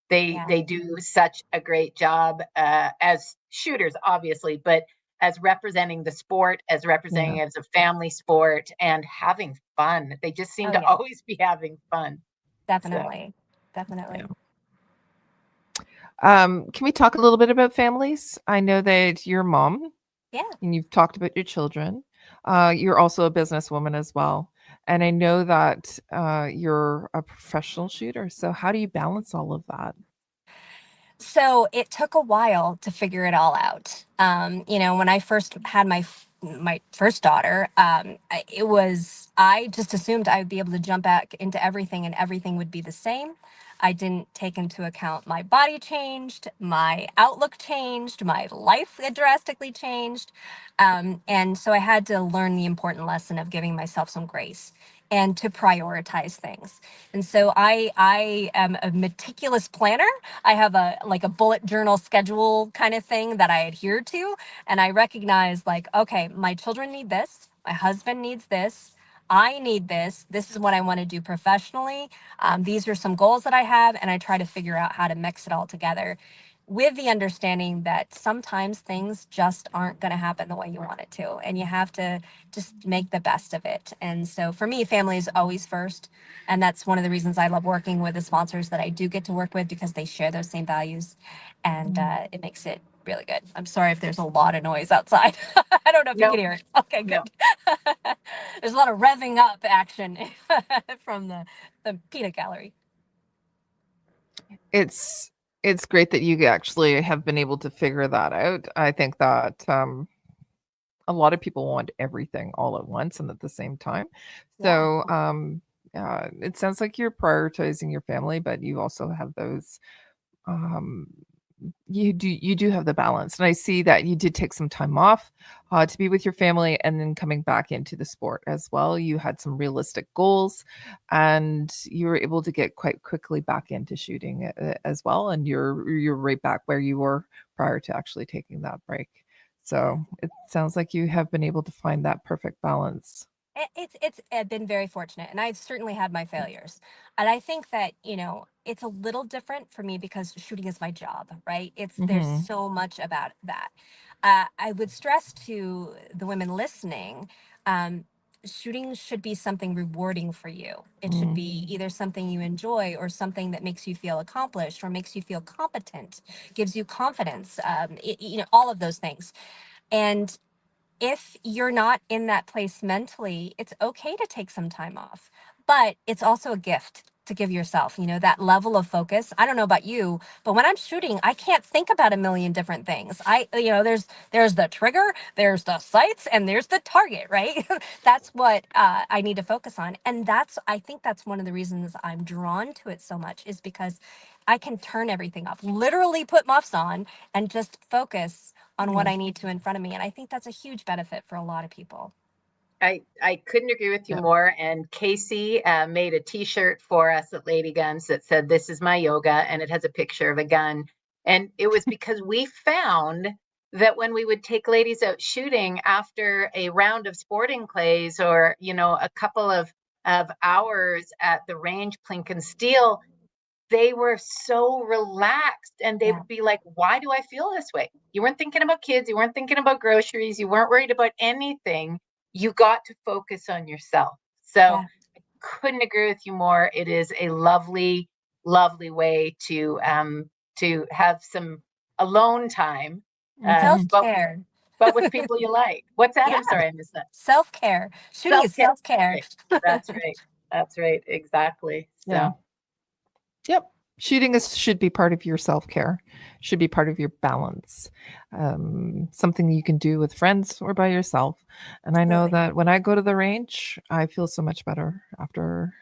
they do such a great job as shooters, obviously, but as representing the sport, as representing as a family sport and having fun. They just seem to always be having fun.
Definitely. Definitely.
Can we talk a little bit about families? I know that you're a mom.
Yeah.
And you've talked about your children. You're also a businesswoman as well. And I know that you're a professional shooter. So how do you balance all of that?
So it took a while to figure it all out. When I first had my first daughter, I just assumed I would be able to jump back into everything and everything would be the same. I didn't take into account my body changed, my outlook changed, my life had drastically changed. And so I had to learn the important lesson of giving myself some grace and to prioritize things. And so I am a meticulous planner. I have a bullet journal schedule kind of thing that I adhere to. And I recognize okay, my children need this. My husband needs this. I need this. This is what I want to do professionally. These are some goals that I have, and I try to figure out how to mix it all together with the understanding that sometimes things just aren't going to happen the way you want it to, and you have to just make the best of it. And so for me, family is always first, and that's one of the reasons I love working with the sponsors that I do get to work with, because they share those same values, and it makes it really good. I'm sorry if there's a lot of noise outside. I don't know if you can hear it. Okay, good. No. There's a lot of revving up action from the peanut gallery.
It's great that you actually have been able to figure that out. I think that a lot of people want everything all at once and at the same time. So it sounds like you're prioritizing your family, but you also have those you do have the balance. And I see that you did take some time off to be with your family and then coming back into the sport as well. You had some realistic goals and you were able to get quite quickly back into shooting as well. And you're right back where you were prior to actually taking that break. So it sounds like you have been able to find that perfect balance.
It's been very fortunate, and I've certainly had my failures. And I think that, it's a little different for me because shooting is my job, right? There's so much about that. I would stress to the women listening, shooting should be something rewarding for you. It should be either something you enjoy or something that makes you feel accomplished or makes you feel competent, gives you confidence, all of those things. And if you're not in that place mentally, it's okay to take some time off, but it's also a gift to give yourself, that level of focus. I don't know about you, but when I'm shooting, I can't think about a million different things. There's the trigger, there's the sights, and there's the target, right? That's what I need to focus on. And I think that's one of the reasons I'm drawn to it so much, is because I can turn everything off, literally put muffs on and just focus on what I need to in front of me. And I think that's a huge benefit for a lot of people.
I couldn't agree with you more. And Casey made a t-shirt for us at Lady Guns that said, "This is my yoga," and it has a picture of a gun. And it was because we found that when we would take ladies out shooting after a round of sporting clays or, a couple of hours at the range, Plink and Steel, they were so relaxed, and they would be like, "Why do I feel this way?" You weren't thinking about kids. You weren't thinking about groceries. You weren't worried about anything. You got to focus on yourself. So I couldn't agree with you more. It is a lovely, lovely way to have some alone time.
Self-care.
But with people you like. What's that? I'm sorry, I missed that.
Self-care. Shooting is self-care.
That's right. That's right. Exactly. So.
Yep. Shooting should be part of your self-care, should be part of your balance, something you can do with friends or by yourself. And I know that when I go to the range, I feel so much better after,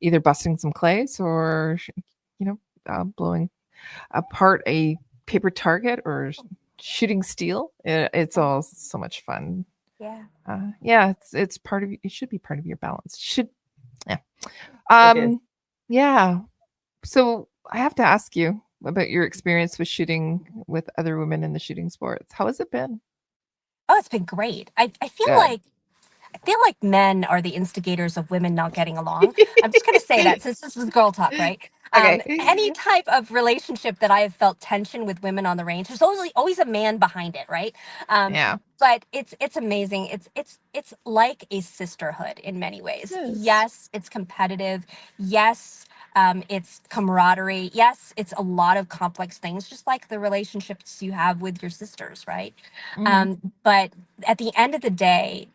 either busting some clays or, blowing apart a paper target or shooting steel. It's all so much fun.
Yeah.
It's part of, it should be part of your balance. Yeah. Yeah. So I have to ask you about your experience with shooting with other women in the shooting sports. How has it been?
Oh, it's been great. I feel
Good.
like men are the instigators of women not getting along. I'm just going to say that since this is girl talk, right?
Okay.
Any type of relationship that I have felt tension with women on the range, there's always a man behind it, right?
Yeah.
But it's amazing. It's like a sisterhood in many ways. Yes, it's competitive. Yes, it's camaraderie. Yes, it's a lot of complex things, just like the relationships you have with your sisters, right? But at the end of the day,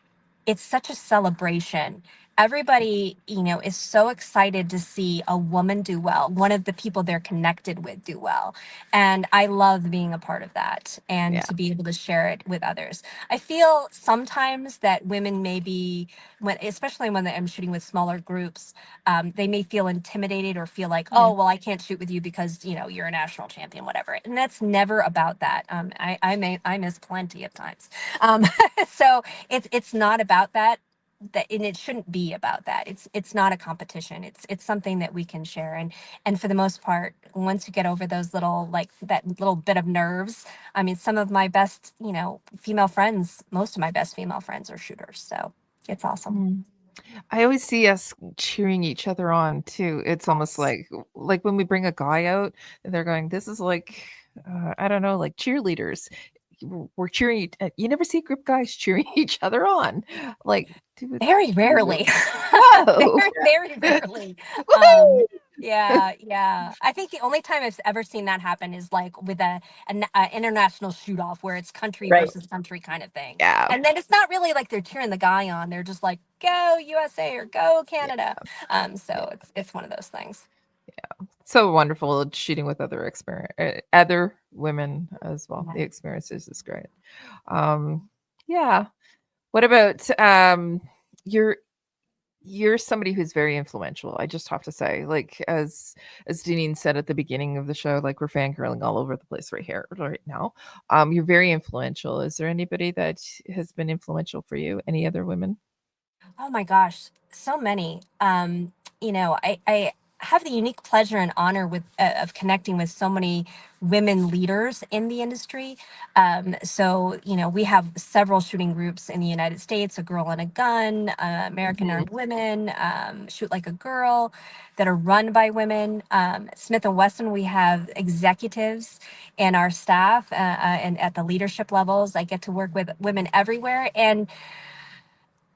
it's such a celebration. Everybody, is so excited to see a woman do well, one of the people they're connected with do well. And I love being a part of that and to be able to share it with others. I feel sometimes that women especially when I'm shooting with smaller groups, they may feel intimidated or feel like, oh, well, I can't shoot with you because, you're a national champion, whatever. And that's never about that. I miss plenty of times. So it's not about that, and it shouldn't be about that. It's not a competition. It's something that we can share. And for the most part, once you get over those that little bit of nerves, I mean, some of my best, female friends, most of my best female friends are shooters. So it's awesome.
I always see us cheering each other on too. It's almost like when we bring a guy out and they're going, this is like, I don't know, like cheerleaders. We're cheering. You never see group guys cheering each other on. Like,
very rarely.
Whoa.
Very rarely. Yeah. I think the only time I've ever seen that happen is like with an international shoot off where it's country versus country kind of thing.
Yeah.
And then it's not really like they're cheering the guy on. They're just like, go USA or go Canada. So it's one of those things.
Yeah. So wonderful shooting with other women as well. The experiences is great. Yeah. What about you're somebody who's very influential. I just have to say, like as Deneen said at the beginning of the show, like we're fangirling all over the place right now. You're very influential. Is there anybody that has been influential for you? Any other women?
Oh my gosh, so many. I have the unique pleasure and honor of connecting with so many women leaders in the industry. So we have several shooting groups in the United States: A Girl and a Gun, American Armed Women, Shoot Like a Girl, that are run by women. Smith and Wesson, we have executives and our staff, and at the leadership levels. I get to work with women everywhere, and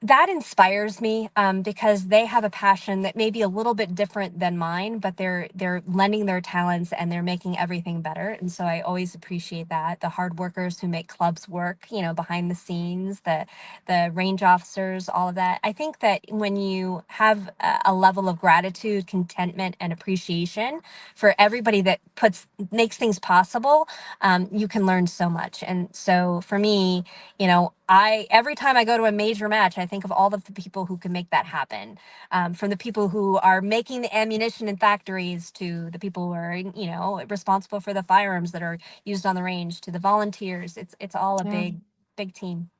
that inspires me, because they have a passion that may be a little bit different than mine, but they're lending their talents and they're making everything better. And so I always appreciate that. The hard workers who make clubs work, behind the scenes, the range officers, all of that. I think that when you have a level of gratitude, contentment, and appreciation for everybody that makes things possible, you can learn so much. And so for me, every time I go to a major match, I think of all of the people who can make that happen. From the people who are making the ammunition in factories to the people who are, responsible for the firearms that are used on the range to the volunteers. It's all a big team.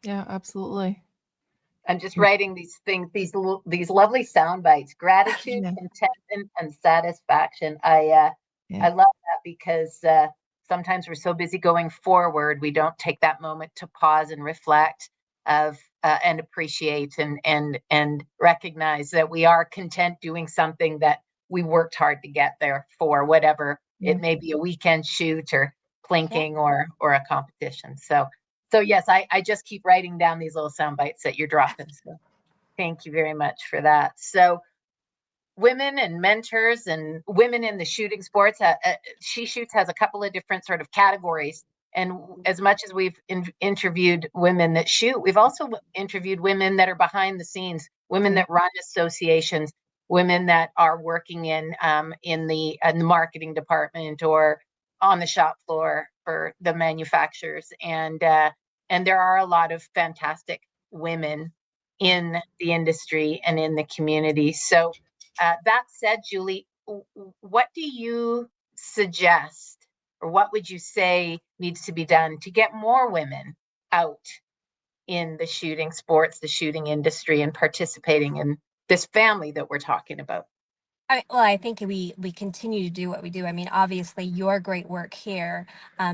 Yeah, absolutely.
I'm just writing these things, these lovely sound bites: gratitude, contentment, and satisfaction. I love that because sometimes we're so busy going forward, we don't take that moment to pause and reflect and appreciate and recognize that we are content doing something that we worked hard to get there for, whatever it may be, a weekend shoot or plinking or a competition. So yes, I just keep writing down these little sound bites that you're dropping. So thank you very much for that. So women and mentors and women in the shooting sports, She Shoots has a couple of different sort of categories. And as much as we've interviewed women that shoot, we've also interviewed women that are behind the scenes, women that run associations, women that are working in the marketing department or on the shop floor for the manufacturers, and there are a lot of fantastic women in the industry and in the community. So that said, Julie, what do you suggest, or what would you say needs to be done to get more women out in the shooting sports, the shooting industry, and participating in this family that we're talking about?
I think we continue to do what we do. I mean, obviously, your great work here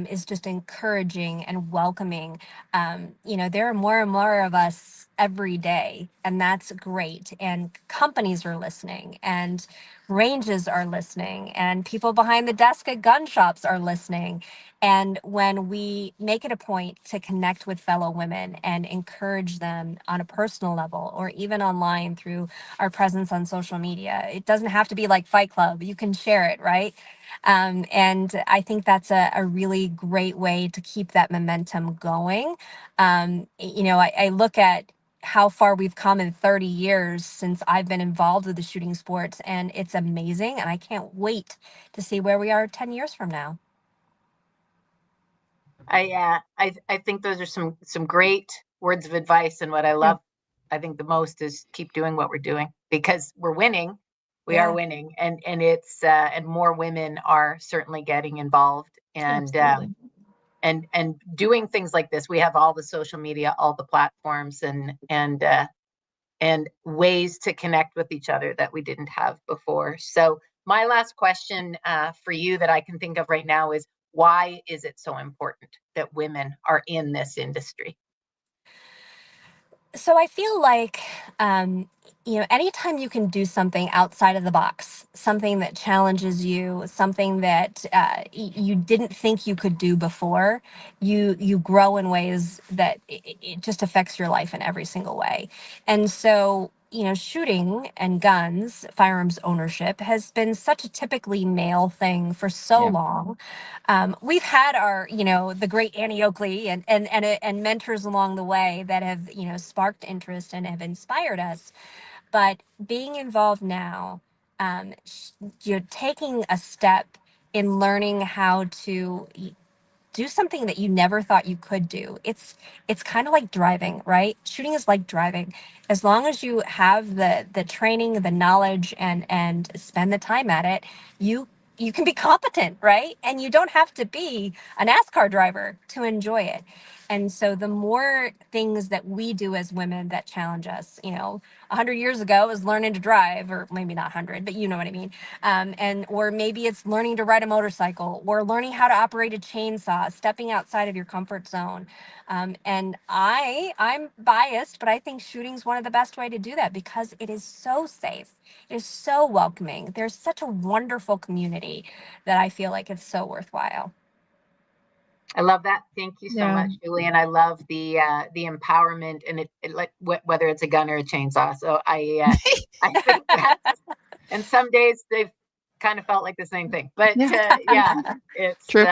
is just encouraging and welcoming. There are more and more of us every day, and that's great. And companies are listening, and ranges are listening, and people behind the desk at gun shops are listening. And when we make it a point to connect with fellow women and encourage them on a personal level, or even online through our presence on social media. It doesn't have to be like Fight Club. You can share it, right? And I think that's a really great way to keep that momentum going. I look at how far we've come in 30 years since I've been involved with the shooting sports, and it's amazing. And I can't wait to see where we are 10 years from now.
I think those are some great words of advice, and what I love, I think the most, is keep doing what we're doing, because we're winning. We are winning, and it's and more women are certainly getting involved, and doing things like this. We have all the social media, all the platforms, and ways to connect with each other that we didn't have before. So my last question for you that I can think of right now is, why is it so important that women are in this industry?
So I feel like, anytime you can do something outside of the box, something that challenges you, something that you didn't think you could do before, you grow in ways that it just affects your life in every single way. And so, shooting and guns, firearms ownership, has been such a typically male thing for so long. We've had our, the great Annie Oakley and mentors along the way that have, sparked interest and have inspired us. But being involved now, you're taking a step in learning how to do something that you never thought you could do. It's kind of like driving, right? Shooting is like driving. As long as you have the training, the knowledge, and spend the time at it, you can be competent, right? And you don't have to be a NASCAR driver to enjoy it. And so the more things that we do as women that challenge us, 100 years ago is learning to drive, or maybe not 100, but you know what I mean. Or maybe it's learning to ride a motorcycle, or learning how to operate a chainsaw, stepping outside of your comfort zone. And I'm biased, but I think shooting's one of the best way to do that, because it is so safe. It is so welcoming. There's such a wonderful community that I feel like it's so worthwhile.
I love that. Thank you so much, Julie. And I love the empowerment, and whether it's a gun or a chainsaw. So I think that's, and some days they've kind of felt like the same thing, but it's
true.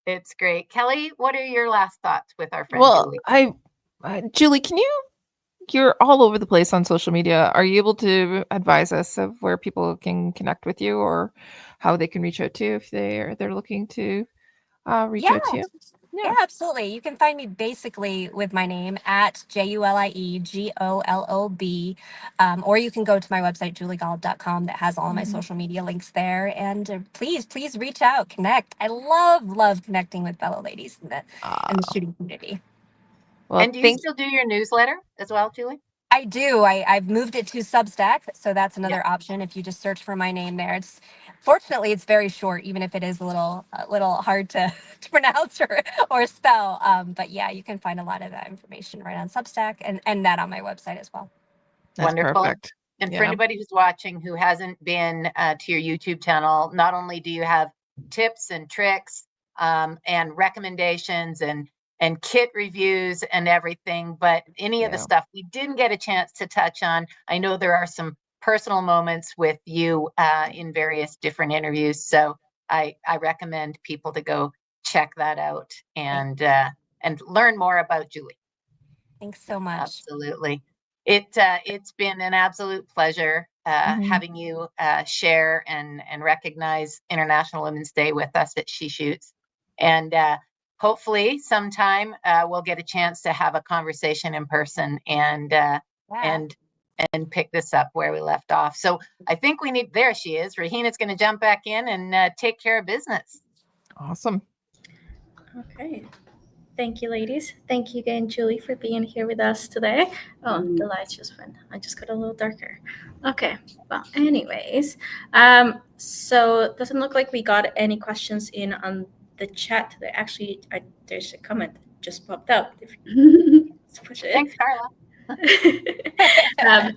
It's great. Kelly, what are your last thoughts with our friend Julie?
Julie, you're all over the place on social media. Are you able to advise us of where people can connect with you, or how they can reach out to you if they're looking to reach out to you?
Yeah, absolutely. You can find me basically with my name at JuliGolob, or you can go to my website, juliegolob.com, that has all my social media links there. And please reach out, connect. I love connecting with fellow ladies in the shooting community.
Well, and do you still do your newsletter as well, Julie?
I do. I've moved it to Substack, so that's another option. If you just search for my name there, fortunately it's very short, even if it is a little hard to pronounce or spell. But yeah, you can find a lot of that information right on Substack, and that on my website as well.
That's
wonderful.
Perfect.
And for anybody who's watching who hasn't been to your YouTube channel, not only do you have tips and tricks and recommendations and kit reviews and everything, but any of the stuff we didn't get a chance to touch on. I know there are some personal moments with you in various different interviews, so I recommend people to go check that out and learn more about Julie.
Thanks so much.
Absolutely. It's been an absolute pleasure having you share and recognize International Women's Day with us at She Shoots. And hopefully sometime we'll get a chance to have a conversation in person and pick this up where we left off. So I think we need, there she is. Rahina's going to jump back in and take care of business.
Awesome.
Okay. Thank you, ladies. Thank you again, Julie, for being here with us today. Oh, the lights just went. I just got a little darker. Okay. Well, anyways, so it doesn't look like we got any questions in on the chat today. Actually, there's a comment that just popped up. Let's push it.
Thanks, Carla.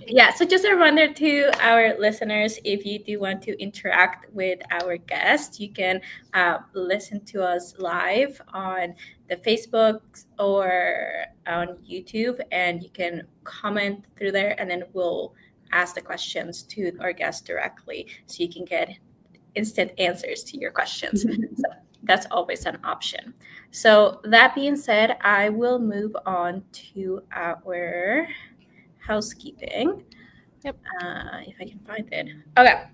Yeah, so just a reminder to our listeners, if you do want to interact with our guests, you can listen to us live on the Facebook or on YouTube, and you can comment through there, and then we'll ask the questions to our guests directly, so you can get instant answers to your questions. So that's always an option. So that being said, I will move on to our housekeeping.
Yep.
If I can find it. Okay.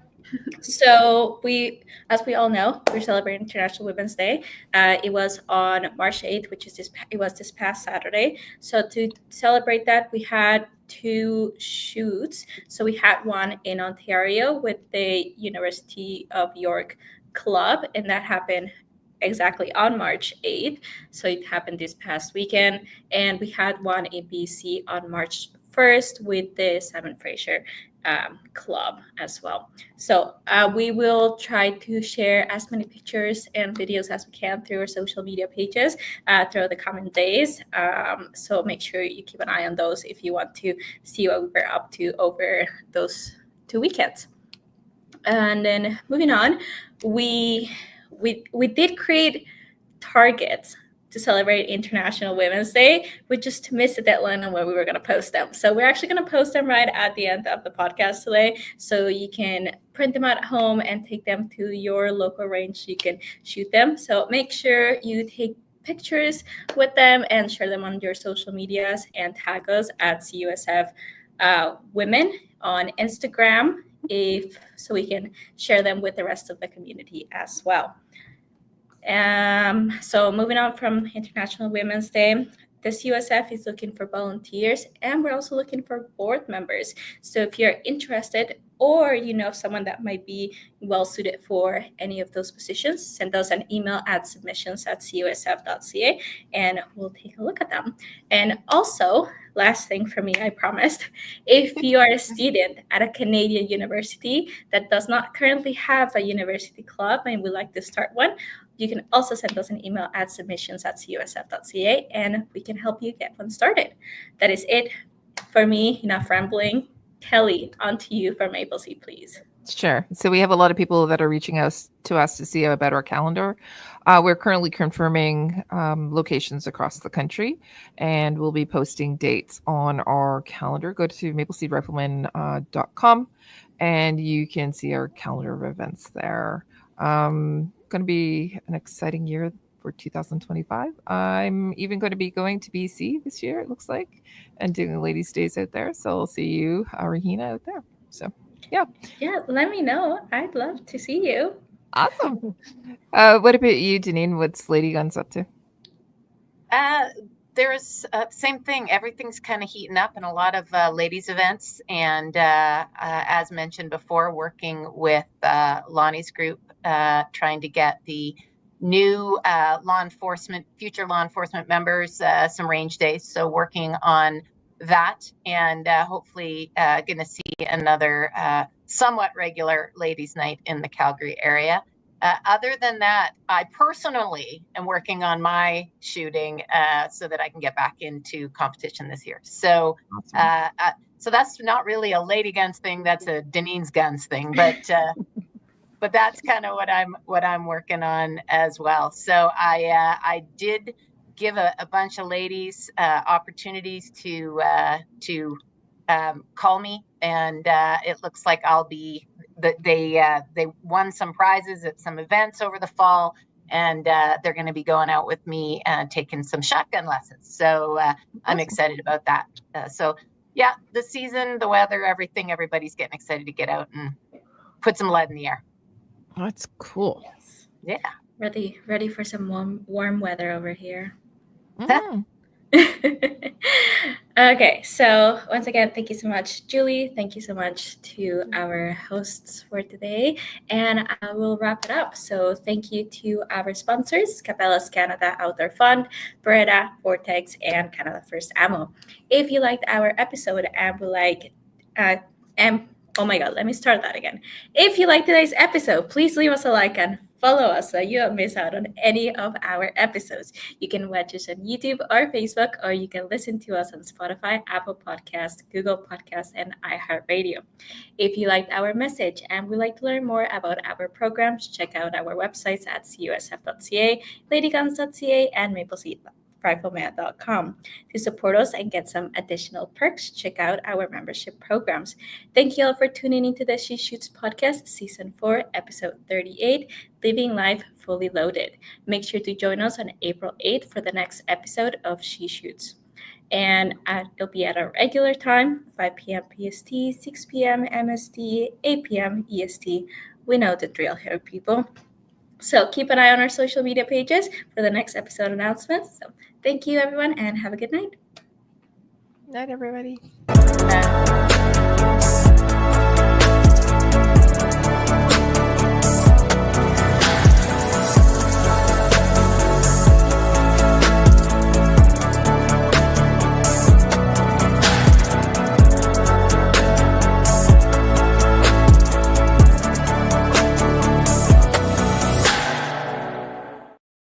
So as we all know, we're celebrating International Women's Day. It was on March 8th, which is this past Saturday. So to celebrate that, we had 2 shoots. So we had one in Ontario with the University of York Club, and that happened exactly on March 8th. So it happened this past weekend. And we had one in BC on March 1st with the Simon Fraser Club as well. So we will try to share as many pictures and videos as we can through our social media pages throughout the coming days. So make sure you keep an eye on those if you want to see what we were up to over those 2 weekends. And then moving on, we did create targets to celebrate International Women's Day. We just missed the deadline on when we were going to post them. So we're actually going to post them right at the end of the podcast today. So you can print them at home and take them to your local range so you can shoot them. So make sure you take pictures with them and share them on your social medias and tag us at CUSF Women on Instagram, so we can share them with the rest of the community as well. So moving on from International Women's Day, the CUSF is looking for volunteers, and we're also looking for board members. So if you're interested or you know someone that might be well suited for any of those positions, send us an email at submissions@cusf.ca and we'll take a look at them. And also, last thing for me, I promised, if you are a student at a Canadian university that does not currently have a university club and would like to start one, you can also send us an email at submissions@cusf.ca and we can help you get one started. That is it for me. Enough rambling. Kelly, on to you for Maple Seed, please.
Sure. So we have a lot of people that are reaching us to see about our calendar. We're currently confirming locations across the country, and we'll be posting dates on our calendar. Go to mapleseedrifleman.com and you can see our calendar of events there. Going to be an exciting year for 2025. I'm even going to be going to BC this year, it looks like, and doing Ladies' Days out there. So I'll see you, Rahina, out there. So yeah,
let me know. I'd love to see you.
Awesome. What about you, Janine? What's Lady Guns up to?
There's same thing. Everything's kind of heating up in a lot of ladies events. And as mentioned before, working with Lonnie's group, trying to get the new future law enforcement members some range days. So working on that, and hopefully going to see another somewhat regular ladies' night in the Calgary area. Other than that, I personally am working on my shooting so that I can get back into competition this year. So, awesome. So that's not really a Lady Guns thing; that's a Denine's Guns thing. But that's kind of what I'm working on as well. So I did give a bunch of ladies opportunities to call me, and it looks like I'll be. They won some prizes at some events over the fall, and they're going to be going out with me and taking some shotgun lessons. So I'm excited about that. So Yeah, the season, the weather, everything, everybody's getting excited to get out and put some lead in the air.
That's cool.
Yes.
Yeah.
Ready for some warm weather over here.
Mhm.
Okay, so once again, thank you so much, Julie. Thank you so much to our hosts for today. And I will wrap it up. So thank you to our sponsors, Cabela's Canada Outdoor Fund, Beretta, Vortex, and Canada First Ammo. If you liked our episode and would like, oh my God, let me start that again. If you like today's episode, please leave us a like and follow us so you don't miss out on any of our episodes. You can watch us on YouTube or Facebook, or you can listen to us on Spotify, Apple Podcasts, Google Podcasts, and iHeartRadio. If you liked our message and would like to learn more about our programs, check out our websites at cusf.ca, ladyguns.ca, and mapleseedrifleman.com. To support us and get some additional perks, check out our membership programs. Thank you all for tuning into the She Shoots podcast, Season 4, Episode 38, Living Life Fully Loaded. Make sure to join us on April 8th for the next episode of She Shoots. And it'll be at our regular time, 5 p.m. PST, 6 p.m. MST, 8 p.m. EST. We know the drill here, people. So keep an eye on our social media pages for the next episode announcements. So thank you, everyone, and have a good night.
Night, everybody.
Yeah.